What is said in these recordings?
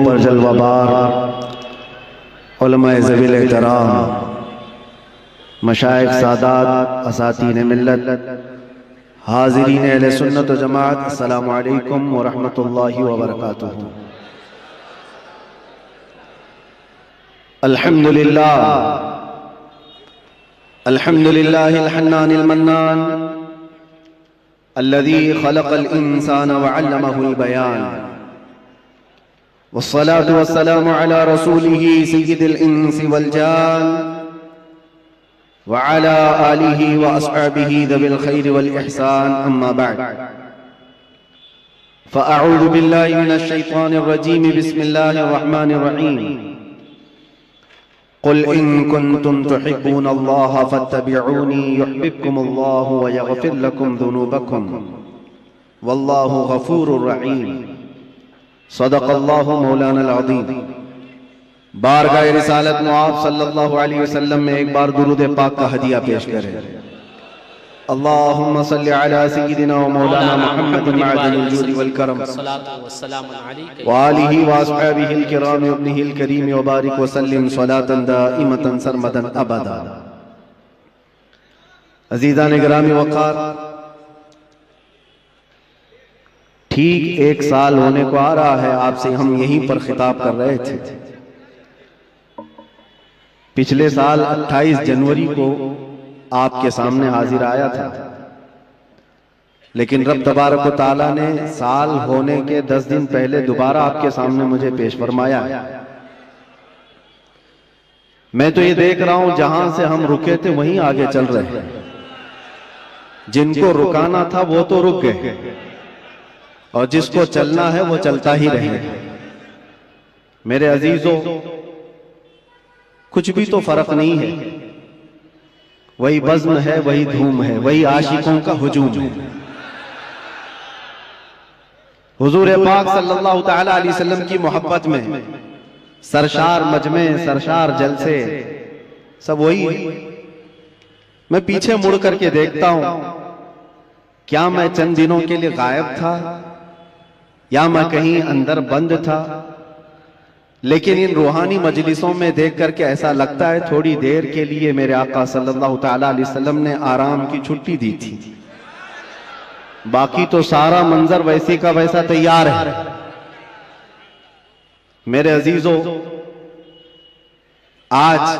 पर जलवाबार उलमाए ज़वील एहतराम, मशाइख सादात, असातीन मिल्लत, हाज़रीन अहले सुन्नत व जमात, अस्सलामु अलैकुम व रहमतुल्लाहि व बरकातुहू। अल्हम्दुलिल्लाह अल्हम्दुलिल्लाहिल हन्नानिल मन्नान अल्लज़ी खलक़ल इंसान व अल्लमहुल बयान, वस्सलातु वस्सलामु अला रसूलिही सय्यिदिल इंसी वल जान व अला आलिही व अस्हाबिही ज़विल खैरि वल इहसान, अम्मा बअद। फ़अऊज़ु बिल्लाहि मिनश शैतानिर रजीम, बिस्मिल्लाहिर रहमानिर रहीम। क़ुल इन कुन्तुम तुहिब्बूनल्लाह फत्तबिऊनी युह्बिब्कुमुल्लाहु व यग़फिर लकुम ज़ुनूबकुम वल्लाहु गफ़ूरुर रहीम। सदक़ल्लाहु मौलाना अज़ीम। बारगाह रिसालत मुआब सल्लल्लाहु अलैहि वसल्लम में एक बार दुरूद पाक का हदिया पेश करें। अल्लाहुम्मा सल्लि अला सय्यिदिना व मौलाना मुहम्मदिन मअदिनिल जूदि वल करम व आलिहि व अस्हाबिहिल किराम व इब्निहिल करीम व बारिक व सल्लिम सलातन दाइमतन सरमदन अबदा। अज़ीज़ान गिरामी वक़ार, ठीक एक साल होने को आ रहा है आपसे हम यहीं पर खिताब कर रहे थे। पिछले साल 28 जनवरी को आपके सामने हाजिर आया था, लेकिन रब तबारक व तआला ने साल होने के 10 दिन पहले दोबारा आपके सामने मुझे पेश फरमाया। मैं तो ये देख रहा हूं जहां से हम रुके थे वहीं आगे चल रहे हैं। जिनको रुकाना था वो तो रुक गए और जिसको चलना है वो चलता ही रहे। मेरे अजीजों, कुछ भी तो फर्क नहीं है, वही बज़्म है, वही धूम है, वही आशिकों का हुजूम है। हुजूर पाक सल्लल्लाहु तआला अलैहि वसल्लम की मोहब्बत में सरशार मजमे, सरशार जलसे सब वही है। मैं पीछे मुड़ करके देखता हूं, क्या मैं चंद दिनों के लिए गायब था या मैं कहीं अंदर बंद था? लेकिन इन रूहानी मजलिसों में देख करके ऐसा लगता है थोड़ी देर के लिए मेरे आका सल्लल्लाहु तआला अलैहि वसल्लम ने आराम की छुट्टी दी थी, बाकी तो सारा मंजर वैसे का वैसा तैयार है। मेरे अजीजों, आज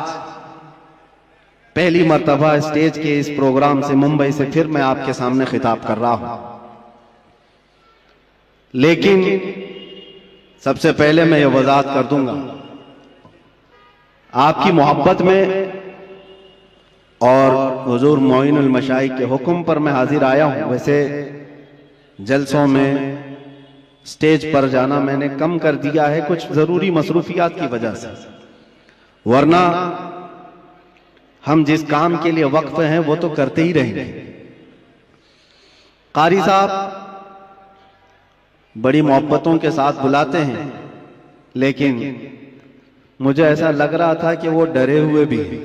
पहली मर्तबा स्टेज के इस प्रोग्राम से मुंबई से फिर मैं आपके सामने खिताब कर रहा हूं। लेकिन सबसे पहले मैं ये वज़ाहत कर दूंगा, आपकी मोहब्बत में और हुजूर मोइनुल मशाइख के हुक्म पर मैं हाजिर आया हूं। वैसे जलसों में स्टेज पर जाना मैंने कम कर दिया है कुछ जरूरी मसरूफियात की वजह से, वरना हम जिस काम के लिए वक्फ हैं वो तो करते ही रहेंगे। कारी साहब बड़ी मोहब्बतों के साथ बुलाते हैं, लेकिन मुझे ऐसा लग रहा था कि वो डरे हुए भी हैं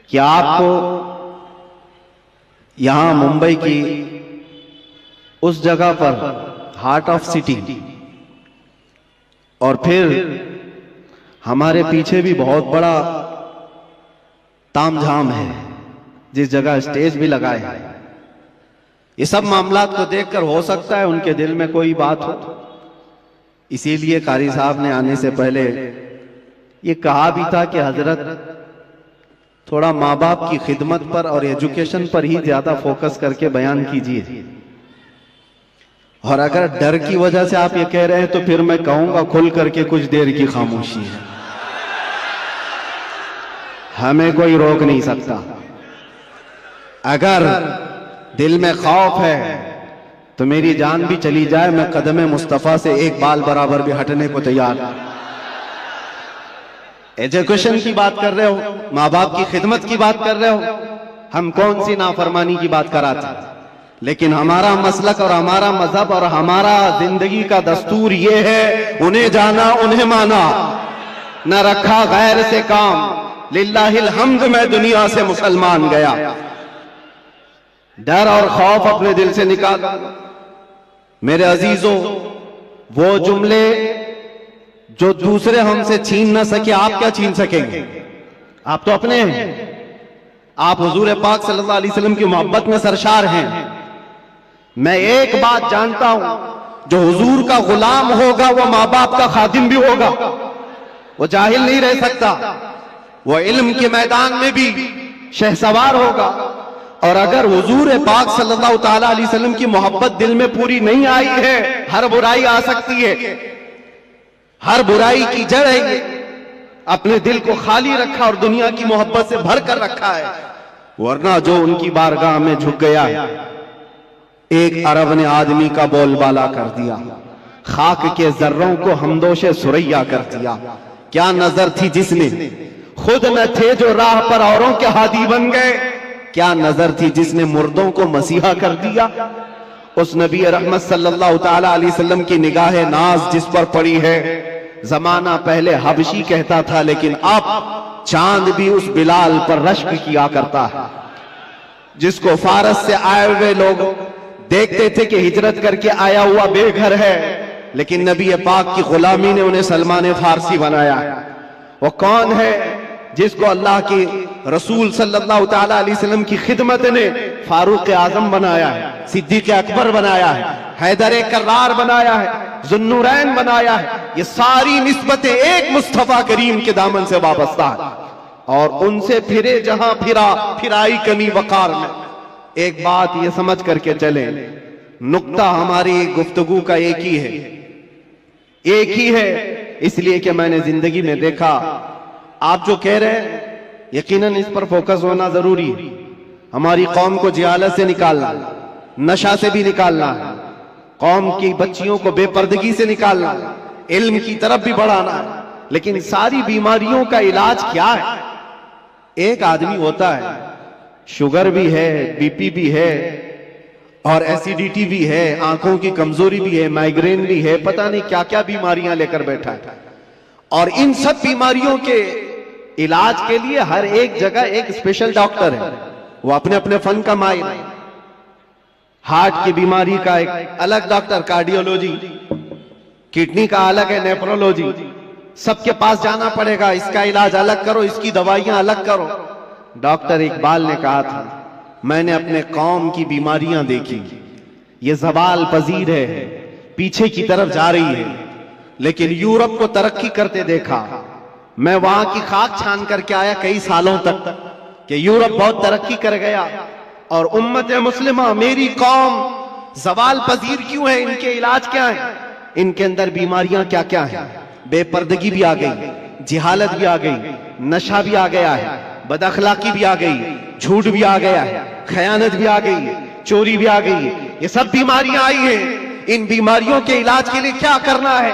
कि आपको यहां मुंबई की उस जगह पर हार्ट ऑफ सिटी, और फिर हमारे पीछे भी बहुत बड़ा तामझाम है जिस जगह स्टेज भी लगाए हैं। ये सब मामलात को देखकर हो सकता है उनके दिल में कोई बात हो, इसीलिए कारी साहब ने आने से पहले ये कहा भी था कि हजरत थोड़ा माँ बाप की खिदमत पर और एजुकेशन पर ही ज्यादा फोकस करके बयान कीजिए। और अगर डर की वजह से आप ये कह रहे हैं तो फिर मैं कहूंगा खुल करके कुछ देर की खामोशी है, हमें कोई रोक नहीं सकता। अगर दिल में खौफ है तो मेरी जान भी चली जाए, मैं कदम मुस्तफा से एक बाल बराबर भी हटने को तैयार। एजुकेशन की बात कर रहे हो, माँ बाप की खिदमत की बात कर रहे हो, हम कौन सी नाफरमानी की बात कराते हैं? लेकिन हमारा मसलक और हमारा मजहब और हमारा जिंदगी का दस्तूर ये है, उन्हें जाना उन्हें माना, न रखा गैर से काम। लिल्लाहिल हम्द, मैं दुनिया से मुसलमान गया। डर और खौफ अपने दिल से निकाल। मेरे अजीजों, वो जुमले जो दूसरे हमसे छीन न सके, आप क्या छीन सकेंगे? आप तो अपने हैं। आप हुजूर पाक सल्लल्लाहु अलैहि वसल्लम की मोहब्बत में सरशार हैं। मैं एक बात जानता हूं, जो हुजूर का गुलाम होगा वो माँ बाप का खादिम भी होगा, वो जाहिल नहीं रह सकता, वो इल्म के मैदान में भी शहसवार होगा। और अगर हुजूर पाक सल्लल्लाहु ताला अलैहि वसल्लम की मोहब्बत दिल में पूरी नहीं आई है, हर बुराई आ सकती है, हर बुराई की जड़ है ये। अपने दिल को खाली रखा और दुनिया की मोहब्बत से भर कर रखा है, वरना जो उनकी बारगाह में झुक गया, एक अरब ने आदमी का बोलबाला कर दिया, खाक के जर्रों को हमदोशे सुरैया कर दिया। क्या नजर थी जिसने, खुद न थे जो राह पर औरों के हादी बन गए। क्या नजर थी जिसने मुर्दों को मसीहा कर दिया। उस नबी रहमत सल्लल्लाहु ताला अलैहि वसल्लम की निगाह नाज जिस पर पड़ी है, जमाना पहले हबशी कहता था, लेकिन अब चांद भी उस बिलाल पर रश्क किया करता है। जिसको फारस से आए हुए लोग देखते थे कि हिजरत करके आया हुआ बेघर है, लेकिन नबी पाक की गुलामी ने उन्हें सलमान फारसी बनाया। वो कौन है? जिसको अल्लाह के रसूल सल्लल्लाहु ताला अलैहि वसल्लम की खिदमत ने फारूक आजम बनाया है, सिद्दीक अकबर बनाया है, हैदर कर्रार बनाया है, जुन्नूरैन बनाया है। ये सारी निस्बतें एक मुस्तफा करीम के दामन से वाबस्ता है, और उनसे फिरे जहां फिराई कमी वकार में। एक बात ये समझ करके चले, नुक्ता हमारी गुफ्तगू का एक ही है, एक ही है, इसलिए कि मैंने जिंदगी में देखा। आप जो कह रहे हैं, यकीनन इस पर फोकस होना जरूरी है। हमारी कौम को जिहालत से निकालना, नशा से भी निकालना है, कौम की बच्चियों को बेपर्दगी से निकालना है, इल्म की तरफ भी बढ़ाना है। लेकिन सारी बीमारियों का इलाज क्या है? एक आदमी होता है, शुगर भी है, बीपी भी है, और एसिडिटी भी है, आंखों की कमजोरी भी है, माइग्रेन भी है, पता नहीं क्या क्या बीमारियां लेकर बैठा है। और इन सब बीमारियों के इलाज के लिए हर एक जगह एक स्पेशल डॉक्टर है, वो अपने अपने फन का माहिर है। हार्ट की बीमारी का एक अलग डॉक्टर, कार्डियोलॉजी, किडनी का अलग है, नेफ्रोलॉजी, सबके पास जाना पड़ेगा, इसका इलाज अलग करो, इसकी दवाइयां अलग करो। डॉक्टर इकबाल ने कहा था, मैंने अपने कौम की बीमारियां देखी, ये ज़वाल पजीर है, पीछे की तरफ जा रही है, लेकिन यूरोप को तरक्की करते देखा। मैं वहां की खाक छान करके आया कई सालों तक कि यूरोप बहुत तरक्की कर गया, और उम्मत मुस्लिमा, मेरी कौम ज़वाल पजीर क्यों है? इनके इलाज क्या है? इनके अंदर बीमारियां क्या क्या है? बेपर्दगी भी आ गई, जिहालत भी आ गई, नशा भी आ गया है, बदअखलाकी भी आ गई, झूठ भी आ गया है, खयानत भी आ गई, चोरी भी आ गई। ये सब बीमारियां आई हैं। इन बीमारियों के इलाज के लिए क्या करना है?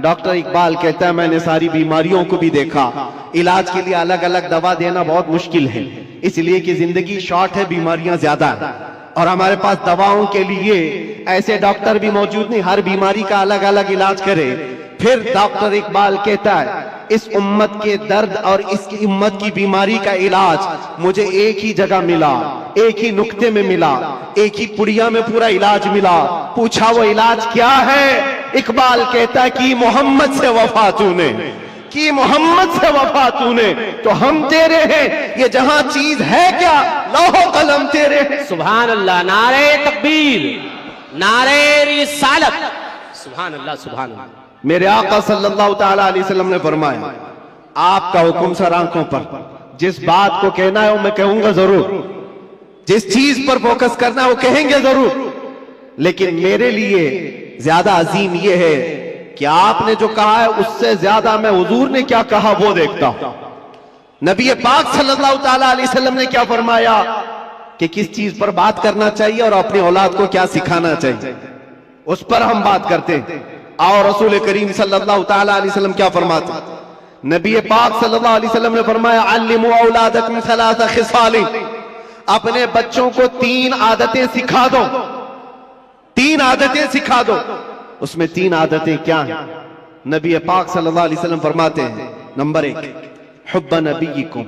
डॉक्टर इकबाल कहता है, मैंने सारी बीमारियों को भी देखा, इलाज के लिए अलग अलग दवा देना बहुत मुश्किल है, इसलिए कि जिंदगी शॉर्ट है, बीमारियां ज्यादा है, और हमारे पास दवाओं के लिए ऐसे डॉक्टर भी मौजूद नहीं, हर बीमारी का अलग अलग इलाज करे। फिर डॉक्टर इकबाल कहता है, इस उम्मत के दर्द और इस उम्मत की बीमारी का इलाज मुझे एक ही जगह मिला, एक ही नुक्ते में मिला, एक ही पुड़िया में पूरा इलाज मिला। पूछा वो इलाज क्या है? इकबाल कहता है कि मोहम्मद से वफा तूने, कि मोहम्मद से वफा तूने, तो हम तेरे हैं, ये जहां चीज है क्या, लौहो कलम तेरे हैं। सुभान अल्लाह, नारे तकबीर, नारे रिसालत, सुभान अल्लाह, सुभान अल्लाह। मेरे आका सल्लल्लाहु ताला अलैहि वसल्लम ने फरमाया, आपका हुक्म सर आंखों पर, जिस बात को कहना है वो मैं कहूंगा जरूर, जिस चीज पर फोकस करना है वो कहेंगे जरूर, लेकिन मेरे लिए ज्यादा अजीम ये है कि आपने जो कहा है उससे ज्यादा मैं हुजूर ने क्या कहा वो देखता हूं। नबी पाक सल्लल्लाहु ताला अलैहि वसल्लम ने क्या फरमाया कि किस चीज पर बात करना चाहिए और अपनी औलाद को क्या सिखाना चाहिए, उस पर हम बात करते हैं। और रसूल करीम सल्लल्लाहु ताला अलैहि वसल्लम क्या फरमाते? नबी पाक सल्लल्लाहु अलैहि वसल्लम ने फरमाया, अल्लिमू औलादकुम सलासा खिसालिन, अपने बच्चों को 3 आदतें सिखा दो, 3 आदतें सिखा दो। उसमें 3 आदतें क्या हैं? नबी पाक सल्लल्लाहु अलैहि वसल्लम फरमाते हैं, नंबर 1, हुब्ब नबीयिकुम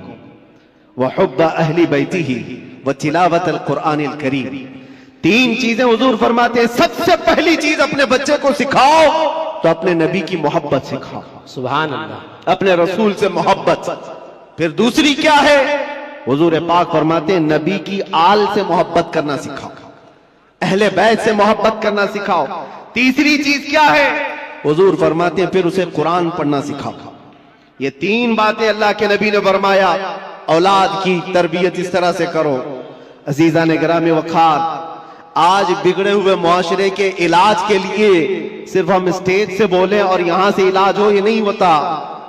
व हुब्ब अहली बैतिही व तिलावतल कुरआनिल करीम। 3 चीजें हुजूर फरमाते हैं, सबसे पहली चीज अपने बच्चे को सिखाओ तो अपने नबी की मोहब्बत सिखाओ, सुभान अल्लाह। अपने रसूल से मोहब्बत। फिर दूसरी क्या है? हुजूर पाक फरमाते हैं नबी की आल से मोहब्बत करना सिखाओ, अहले बैत से मोहब्बत करना सिखाओ। तीसरी चीज क्या है? हुजूर फरमाते हैं फिर उसे कुरान पढ़ना सिखाओ। ये तीन बातें अल्लाह के नबी ने फरमाया, औलाद की तरबियत इस तरह से करो। अजीजा ने गिरामी वखार, आज बिगड़े हुए मुआशरे के इलाज के लिए सिर्फ हम स्टेज से बोले और यहां से इलाज हो, ये नहीं होता,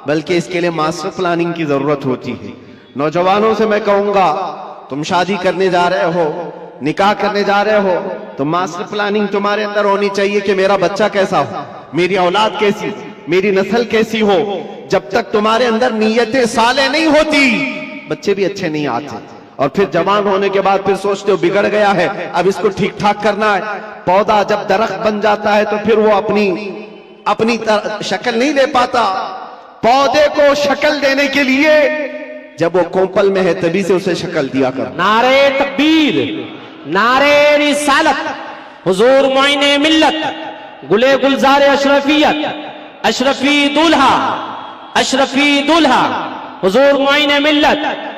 बल्कि इसके लिए मास्टर प्लानिंग की जरूरत होती है। नौजवानों से मैं कहूंगा, तुम शादी करने जा रहे हो, निकाह करने जा रहे हो, तो मास्टर प्लानिंग तुम्हारे अंदर होनी चाहिए कि मेरा बच्चा कैसा हो, मेरी औलाद कैसी, मेरी नस्ल कैसी हो। जब तक तुम्हारे अंदर नीयतें साले नहीं होती, बच्चे भी अच्छे नहीं आते। और फिर जवान होने के बाद फिर सोचते हो बिगड़ गया है, अब इसको ठीक ठाक करना है। पौधा जब दरख्त बन जाता है तो फिर वो अपनी शक्ल नहीं ले पाता। पौधे को शक्ल देने के लिए जब वो कोंपल में है तभी से उसे शक्ल दिया कर। नारे तकबीर, नारे रिसालत, हुजूर मोइने मिल्लत, गुले गुलजार अशरफियत, अशरफी दूल्हा, अशरफी दूल्हा, हुजूर मोइने मिल्लत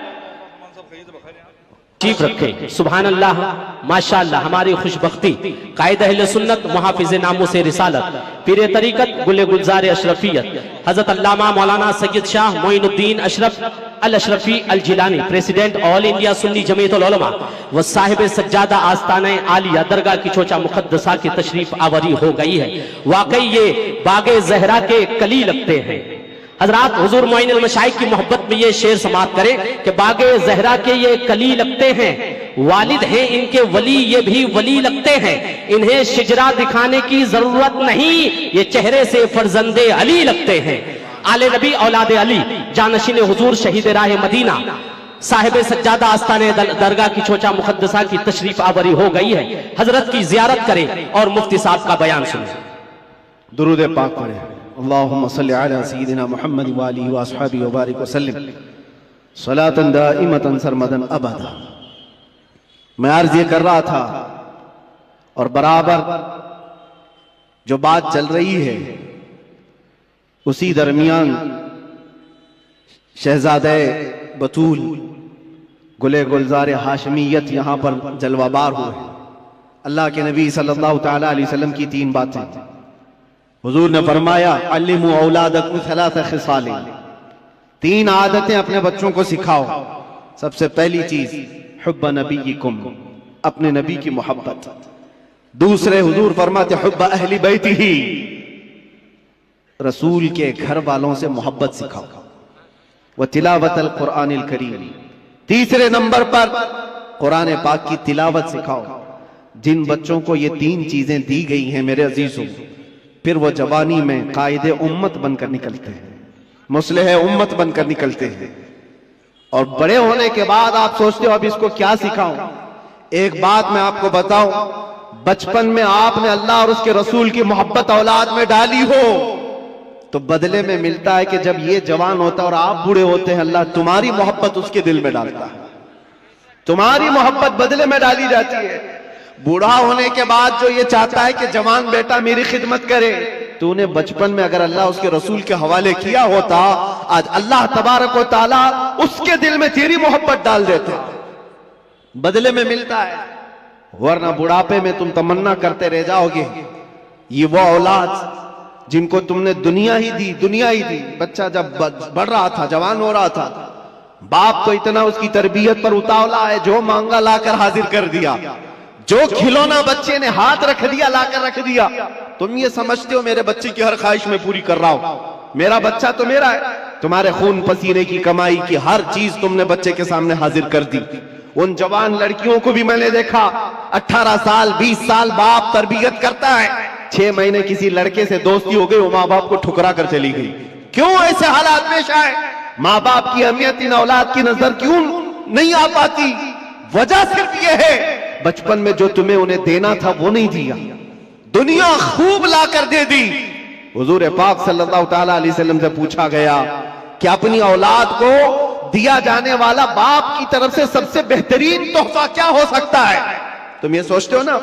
चीफ रखे। सुभान अल्लाह, माशाअल्लाह। हमारी खुशबख्ती कायद अहले सुन्नत, मुहाफिज नामूस रिसालत, पीर तरीकत, गुले गुलजार अशरफियत, हजरत अल्लामा मौलाना Syed Shah Moinuddin Ashraf al Ashrafi al Jilani, president all India Sunni Jamiatul Ulama व साहिब सज्जादा आस्ताने आलिया दरगाह की चोचा मुकद्दसा की तशरीफ आवरी हो गई है। वाकई ये बागे जहरा के कली लगते हैं। हजरात, हुजूर मोइनुल मशाइख की मोहब्बत में ये शेर समाप्त करें कि बागे जहरा के ये कली लगते हैं, वालिद हैं इनके वली, ये भी वली लगते हैं। इन्हें शिजरा दिखाने की जरूरत नहीं, ये चेहरे से फरजंदे अली लगते हैं। आले नबी औलादे अली, जानशीन हुजूर, शहीद राह मदीना, साहिब सज्जादा आस्ताने दरगाह की चोचा मुकद्दसा की तशरीफ आवरी हो गई है। हजरत की जियारत करें और मुफ्ती साहब का बयान सुनें। दुरूद पाक पढ़ें। अल्लाहुम्मा सल्लि अला सय्यिदिना मुहम्मद व आलिहि व अस्हाबिहि व बारिक वसल्लिम सलातन दाइमतन सरमदन अबदा। मैं अर्ज ये कर रहा था और बराबर जो बात चल रही है उसी दरमियान शहजादे बतूल गुले गुलजार हाशमियत यहां पर जलवाबार हुए। अल्लाह के नबी सल्लल्लाहु तआला अलैहि वसल्लम की तीन बातें हुजूर ने फरमाया, अल्लिमू औलादकुम सलासा खिसाल, तीन आदतें अपने बच्चों को सिखाओ। सबसे पहली चीज हुब्ब नबीकुम, अपने नबी की मोहब्बत। दूसरे हुजूर फरमाते हुब्ब अहली बैतिही, रसूल के घर वालों से मोहब्बत सिखाओ। व तिलावतल कुरानिल करीम, तीसरे नंबर पर कुरान पाक की तिलावत सिखाओ। जिन बच्चों को ये तीन चीजें दी गई हैं मेरे अजीजों, फिर वो जवानी में कायदे उम्मत बनकर निकलते हैं, मुस्लिह उम्मत बनकर निकलते हैं। और बड़े होने के बाद आप सोचते हो अब इसको क्या सिखाऊं। एक बात मैं आपको बताऊं, बचपन में आपने अल्लाह और उसके रसूल की मोहब्बत औलाद में डाली हो तो बदले में मिलता है कि जब ये जवान होता है और आप बूढ़े होते हैं, अल्लाह तुम्हारी मोहब्बत उसके दिल में डालता है, तुम्हारी मोहब्बत बदले में डाली जाती है। बूढ़ा होने के बाद जो ये चाहता है कि जवान बेटा मेरी खिदमत करे, तूने बचपन में अगर अल्लाह उसके रसूल के हवाले किया होता, आज अल्लाह तबारक व तआला उसके दिल में तेरी मोहब्बत डाल देता, बदले में मिलता है। वरना बुढ़ापे में तुम तमन्ना करते रह जाओगे। ये वो औलाद जिनको तुमने दुनिया ही दी, दुनिया ही दी। बच्चा जब बढ़ रहा था, जवान हो रहा था, बाप तो इतना उसकी तरबियत पर उतावला है, जो मांगा लाकर हाजिर कर दिया, जो खिलौना बच्चे ने हाथ रख दिया लाकर रख दिया। तुम ये समझते हो मेरे बच्चे की हर ख्वाहिश में पूरी कर रहा हूं, मेरा बच्चा तो मेरा है। तुम्हारे खून पसीने की कमाई की हर चीज तुमने बच्चे के सामने हाजिर कर दी। उन जवान लड़कियों को भी मैंने देखा, 18 साल 20 साल बाप तरबियत करता है, 6 महीने किसी लड़के से दोस्ती हो गई, वो माँ बाप को ठुकरा कर चली गई। क्यों ऐसे हालात पेश आए? माँ बाप की अहमियत इन औलाद की नजर क्यों नहीं आ पाती? वजह सिर्फ यह है बचपन में जो तुम्हें उन्हें देना था वो नहीं दिया, दुनिया खूब लाकर दे दी। हुजूर पाक सल्लल्लाहु तआला अलैहि वसल्लम से पूछा गया कि अपनी औलाद को दिया जाने वाला बाप की तरफ से सबसे बेहतरीन तोहफा क्या हो सकता है? तुम ये सोचते हो ना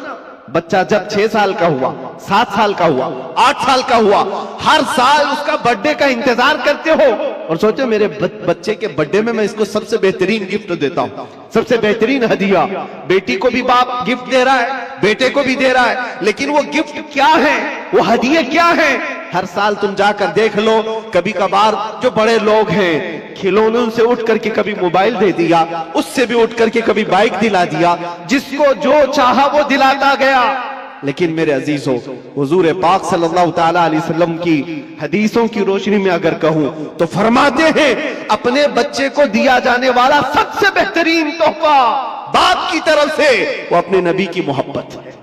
बच्चा जब 6 साल का हुआ, 7 साल का हुआ, 8 साल का हुआ, हर साल उसका बर्थडे का इंतजार करते हो और सोचो मेरे बच्चे के बर्थडे में मैं इसको सबसे बेहतरीन गिफ्ट देता हूं, सबसे बेहतरीन हदिया। बेटी को भी बाप गिफ्ट दे रहा है, बेटे को भी दे रहा है, लेकिन वो गिफ्ट क्या है, वो हदिये क्या है? हर साल तुम जाकर देख लो, कभी कभार जो बड़े लोग हैं खिलौनों से उठ करके कभी मोबाइल दे दिया, उससे भी उठ करके कभी बाइक दिला दिया, जिसको जो चाहा वो दिलाता गया। लेकिन मेरे अजीजों, हुजूर पाक सल्लल्लाहु ताला अलैहि वसल्लम की हदीसों की रोशनी में अगर कहूं तो फरमाते हैं अपने बच्चे को दिया जाने वाला सबसे बेहतरीन तोहफा बाप की तरफ से वो अपने नबी की मोहब्बत है।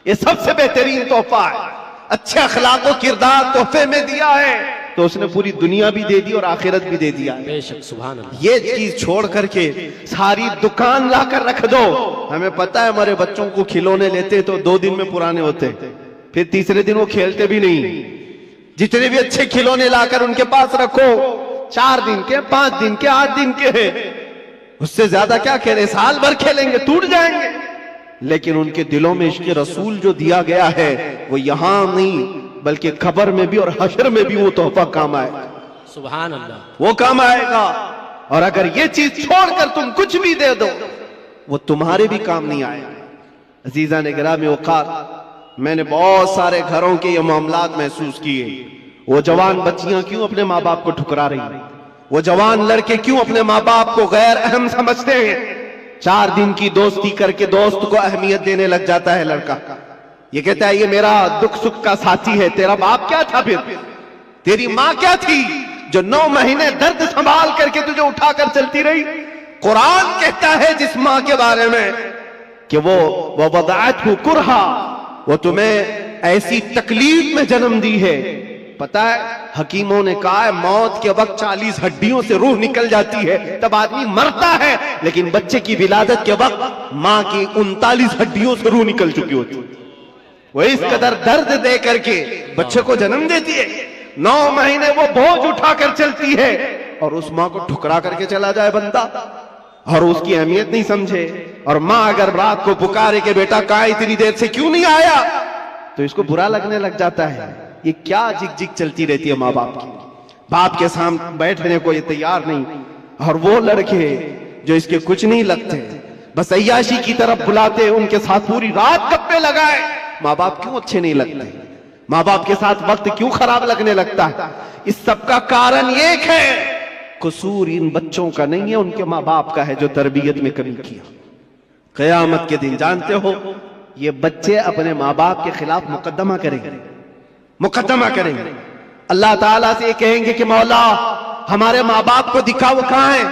ये सबसे बेहतरीन तोहफा है। अच्छे अखलाक और किरदार तोहफे में दिया है तो उसने पूरी दुनिया भी दे दी और आखिरत भी दे दिया। बेशक, सुभान अल्लाह। ये चीज छोड़ करके सारी दुकान लाकर रख दो। हमें पता है हमारे बच्चों को खिलौने लेते तो 2 दिन में पुराने होते, फिर तीसरे दिन वो खेलते भी नहीं। जितने भी अच्छे खिलौने लाकर उनके पास रखो, 4 दिन के, 5 दिन के, 8 दिन के हैं, उससे ज्यादा क्या खेले, साल भर खेलेंगे, टूट जाएंगे। लेकिन उनके दिलों में इश्क़ रसूल जो दिया गया है वो यहां नहीं बल्कि कब्र में भी और हश्र में भी वो तोहफा काम आएगा। सुभान अल्लाह, वो काम आएगा। और अगर ये चीज छोड़कर तुम कुछ भी दे दो वो तुम्हारे भी काम नहीं आएगा। अजीजा ने गिरामी औकात, मैंने बहुत सारे घरों के ये मामलात महसूस किए। वो जवान बच्चियां क्यों अपने माँ बाप को ठुकरा रही हैं? वो जवान लड़के क्यों अपने माँ बाप को गैर अहम समझते हैं? 4 दिन की दोस्ती करके दोस्त को अहमियत देने लग जाता है लड़का। ये कहता है ये मेरा दुख सुख का साथी है। तेरा बाप क्या था फिर? तेरी माँ क्या थी जो 9 महीने दर्द संभाल करके तुझे उठाकर चलती रही? कुरान कहता है जिस माँ के बारे में कि वो वदाअतहु कुरहा, वो तुम्हें ऐसी तकलीफ में जन्म दी है। पता है हकीमों ने कहा है मौत के वक्त 40 हड्डियों से रूह निकल जाती है तब आदमी मरता है, लेकिन बच्चे की विलादत के वक्त माँ की 39 हड्डियों से रूह निकल चुकी होती है। वो इस कदर दर्द दे करके बच्चे को जन्म देती है। 9 महीने वो बोझ उठाकर चलती है और उस माँ को ठुकरा करके चला जाए बंदा और उसकी अहमियत नहीं समझे। और माँ अगर रात को पुकारे के बेटा कहाँ इतनी देर से क्यों नहीं आया, तो इसको बुरा लगने लग जाता है। ये क्या जिग जिग चलती रहती है माँ बाप की। बाप के सामने बैठने को ये तैयार नहीं। और वो लड़के जो इसके कुछ नहीं लगते, बस अय्याशी की तरफ बुलाते, उनके साथ पूरी रात गप्पे लगाए। माँ बाप क्यों अच्छे नहीं लगते? माँ बाप के साथ वक्त क्यों खराब लगने लगता है? इस सब का कारण एक है, कसूर इन बच्चों का नहीं है, उनके माँ बाप का है जो तरबियत में कमी किया। कयामत के दिन जानते हो ये बच्चे अपने माँ बाप के खिलाफ मुकदमा करेंगे, मुकदमा करेंगे। अल्लाह ताला से कहेंगे कि मौला हमारे माँ बाप को दिखाओ कहां है।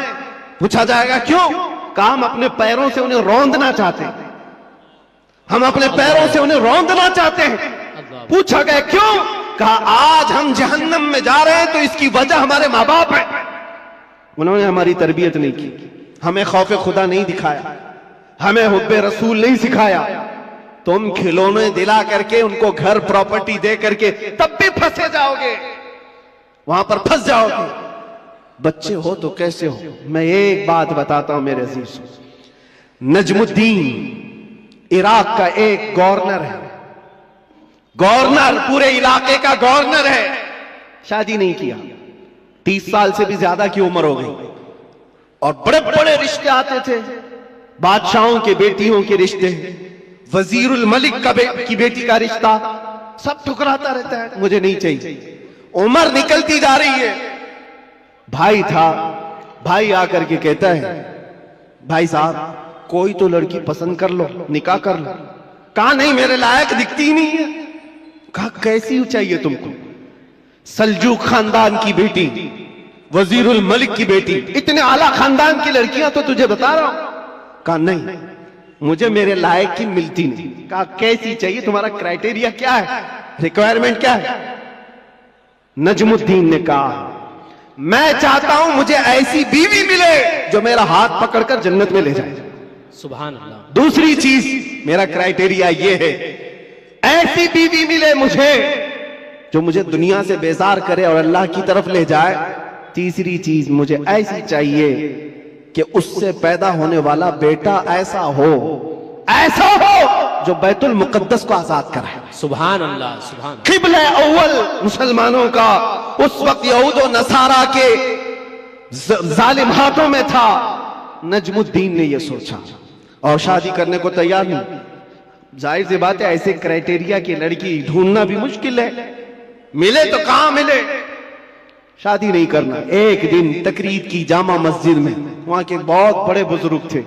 पूछा जाएगा क्यों? कहा हम अपने पैरों से उन्हें रौंदना चाहते हैं, हम अपने पैरों से उन्हें रौंदना चाहते हैं। पूछा गया क्यों? कहा आज हम जहन्नम में जा रहे हैं तो इसकी वजह हमारे माँ बाप है। उन्होंने हमारी तरबियत नहीं की, हमें खौफ खुदा नहीं दिखाया, हमें हुब्बे रसूल नहीं सिखाया। तुम खिलौने दिला करके उनको घर प्रॉपर्टी दे करके तब भी फंसे जाओगे, वहां पर फंस जाओगे। बच्चे हो तो कैसे हो? मैं एक बात बताता हूं मेरे अजीज, नजमुद्दीन इराक का एक गवर्नर है, गवर्नर पूरे इलाके का गवर्नर है, शादी नहीं किया, 30 साल से भी ज्यादा की उम्र हो गई और बड़े बड़े रिश्ते आते थे, बादशाहों के बेटियों के रिश्ते, वजीरुल मलिक की बेटी का रिश्ता, सब ठुकराता रहता है, मुझे नहीं चाहिए। उम्र निकलती जा रही है। भाई था, भाई आकर के कहता है भाई साहब कोई तो लड़की पसंद कर लो, निकाह कर लो। कहा नहीं मेरे लायक दिखती ही नहीं है। कहा कैसी चाहिए तुमको? सल्जूक खानदान की बेटी, वजीरुल मलिक की बेटी, इतने आला खानदान की लड़कियां तो तुझे बता रहा हूं। कहा नहीं मुझे मेरे लायक की मिलती नहीं। कहा कैसी चाहिए, तुम्हारा क्राइटेरिया क्या है, रिक्वायरमेंट क्या है? नजमुद्दीन ने कहा मैं चाहता हूं मुझे ऐसी बीवी मिले जो मेरा हाथ पकड़कर जन्नत में ले जाए। सुभान अल्लाह। दूसरी चीज मेरा क्राइटेरिया ये है, ऐसी बीवी मिले मुझे जो मुझे दुनिया से बेजार करे और अल्लाह की तरफ ले जाए। तीसरी चीज मुझे ऐसी चाहिए कि उससे पैदा होने वाला बेटा ऐसा हो जो बैतुल मुकद्दस को आजाद कराया। सुभान अल्लाह, सुभान। किबला अव्वल मुसलमानों का उस वक्त यहूद और नसारा के जालिम हाथों में था। नजमुद्दीन ने यह सोचा और शादी करने को तैयार नहीं। जाहिर सी बात है, ऐसे क्राइटेरिया की लड़की ढूंढना भी मुश्किल है, मिले तो कहां मिले। शादी नहीं करना। एक दिन तकरीर की जामा मस्जिद में, वहां के बहुत बड़े बुजुर्ग थे,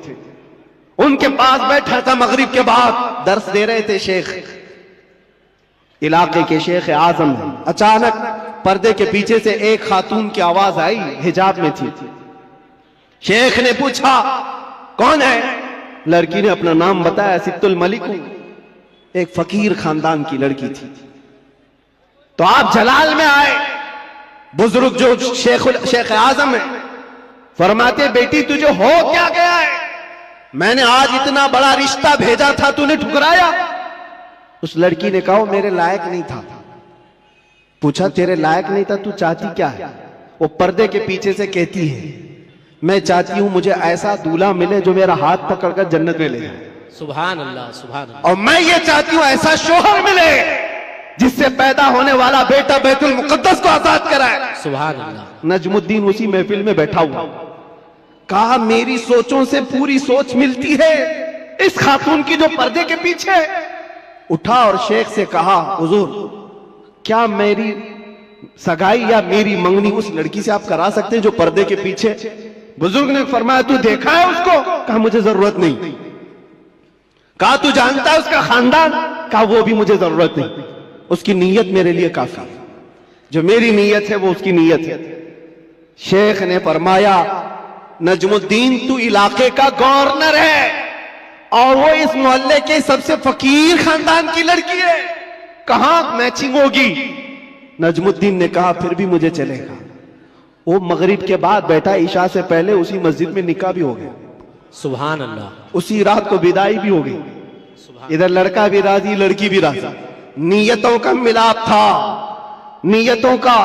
उनके पास बैठा था। मगरिब के बाद दर्स दे रहे थे शेख, इलाके के शेख आजम। अचानक पर्दे के पीछे से एक खातून की आवाज आई, हिजाब में थी। शेख ने पूछा कौन है? लड़की ने अपना नाम बताया, सित्तुल मलिक हूं। एक फकीर खानदान की लड़की थी। तो आप जलाल में आए। बुजुर्ग जो शेख आजम है फरमाते, बेटी तुझे हो क्या गया है? मैंने आज इतना बड़ा रिश्ता भेजा था, तूने ठुकराया। उस लड़की ने कहा मेरे लायक नहीं था। पूछा तेरे लायक नहीं था, तू चाहती क्या है? वो पर्दे के पीछे से कहती है, मैं चाहती हूं मुझे ऐसा दूल्हा मिले जो मेरा हाथ पकड़कर जन्नत में ले जाए। सुभान अल्लाह, सुभान अल्लाह। और मैं ये चाहती हूं ऐसा शोहर मिले जिससे पैदा होने वाला बेटा बैतुल मुकद्दस को आजाद कराए। सुभान अल्लाह। नजमुद्दीन उसी महफिल में बैठा हुआ, कहा मेरी सोचों से पूरी सोच मिलती है इस खातून की जो पर्दे के पीछे। उठा और शेख से कहा, हुजूर क्या मेरी सगाई या मेरी मंगनी उस लड़की से आप करा सकते हैं जो पर्दे के पीछे? बुजुर्ग ने फरमाया तू देखा है उसको? कहा मुझे जरूरत नहीं। कहा तू जानता है उसका खानदान? कहा वो भी मुझे जरूरत नहीं, उसकी नीयत मेरे लिए काफी है। जो मेरी नीयत है वो उसकी नीयत है। शेख ने फरमाया, नजमुद्दीन तू इलाके का गवर्नर है और वो इस मोहल्ले के सबसे फकीर खानदान की लड़की है, कहां मैचिंग होगी? नजमुद्दीन ने कहा फिर भी मुझे चलेगा। वो मगरिब के बाद बैठा, ईशा से पहले उसी मस्जिद में निकाह भी हो गया। सुभान अल्लाह। उसी रात को विदाई भी हो गई। इधर लड़का भी राजी, लड़की भी राजी। नीयतों का मिलाप था, नीयतों का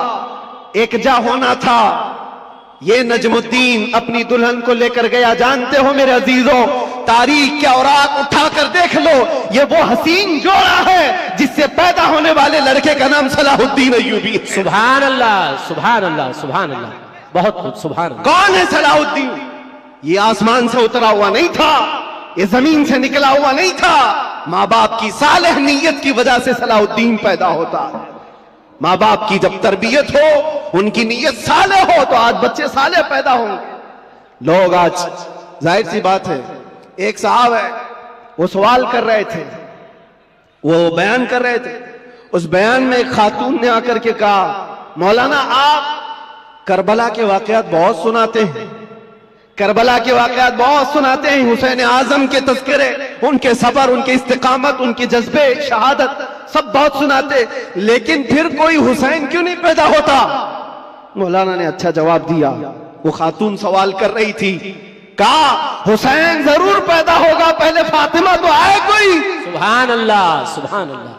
एकजा होना था। ये नजमुद्दीन अपनी दुल्हन को लेकर गया। जानते हो मेरे अजीजों, तारीख के औराक उठाकर देख लो, ये वो हसीन जोड़ा है जिससे पैदा होने वाले लड़के का नाम सलाहुद्दीन अय्यूबी है। सुभान अल्लाह, सुभान अल्लाह, सुभान अल्लाह। बहुत खूब, सुभान अल्लाह। कौन है सलाहुद्दीन? ये आसमान से उतरा हुआ नहीं था, ये जमीन से निकला हुआ नहीं था। माँ बाप की सालेह नीयत की वजह से सलाहुद्दीन पैदा होता है। माँ बाप की जब तरबियत हो, उनकी नीयत साले हो, तो आज बच्चे साले पैदा होंगे। लोग आज, जाहिर सी बात है, एक साहब है वो सवाल कर रहे थे, वो बयान कर रहे थे। उस बयान में एक खातून ने आकर के कहा, मौलाना आप करबला के वाकयात बहुत सुनाते हैं, करबला के वाकयात बहुत सुनाते हैं, हुसैन आजम के तज़किरे, उनके सबर, उनके इस्तिकामत, उनके जज्बे शहादत सब बहुत सुनाते, लेकिन फिर कोई हुसैन क्यों नहीं पैदा होता? मौलाना ने अच्छा जवाब दिया। वो खातून सवाल कर रही थी, कहा हुसैन जरूर पैदा होगा, पहले फातिमा तो आए कोई। सुभान अल्लाह, सुभान अल्लाह।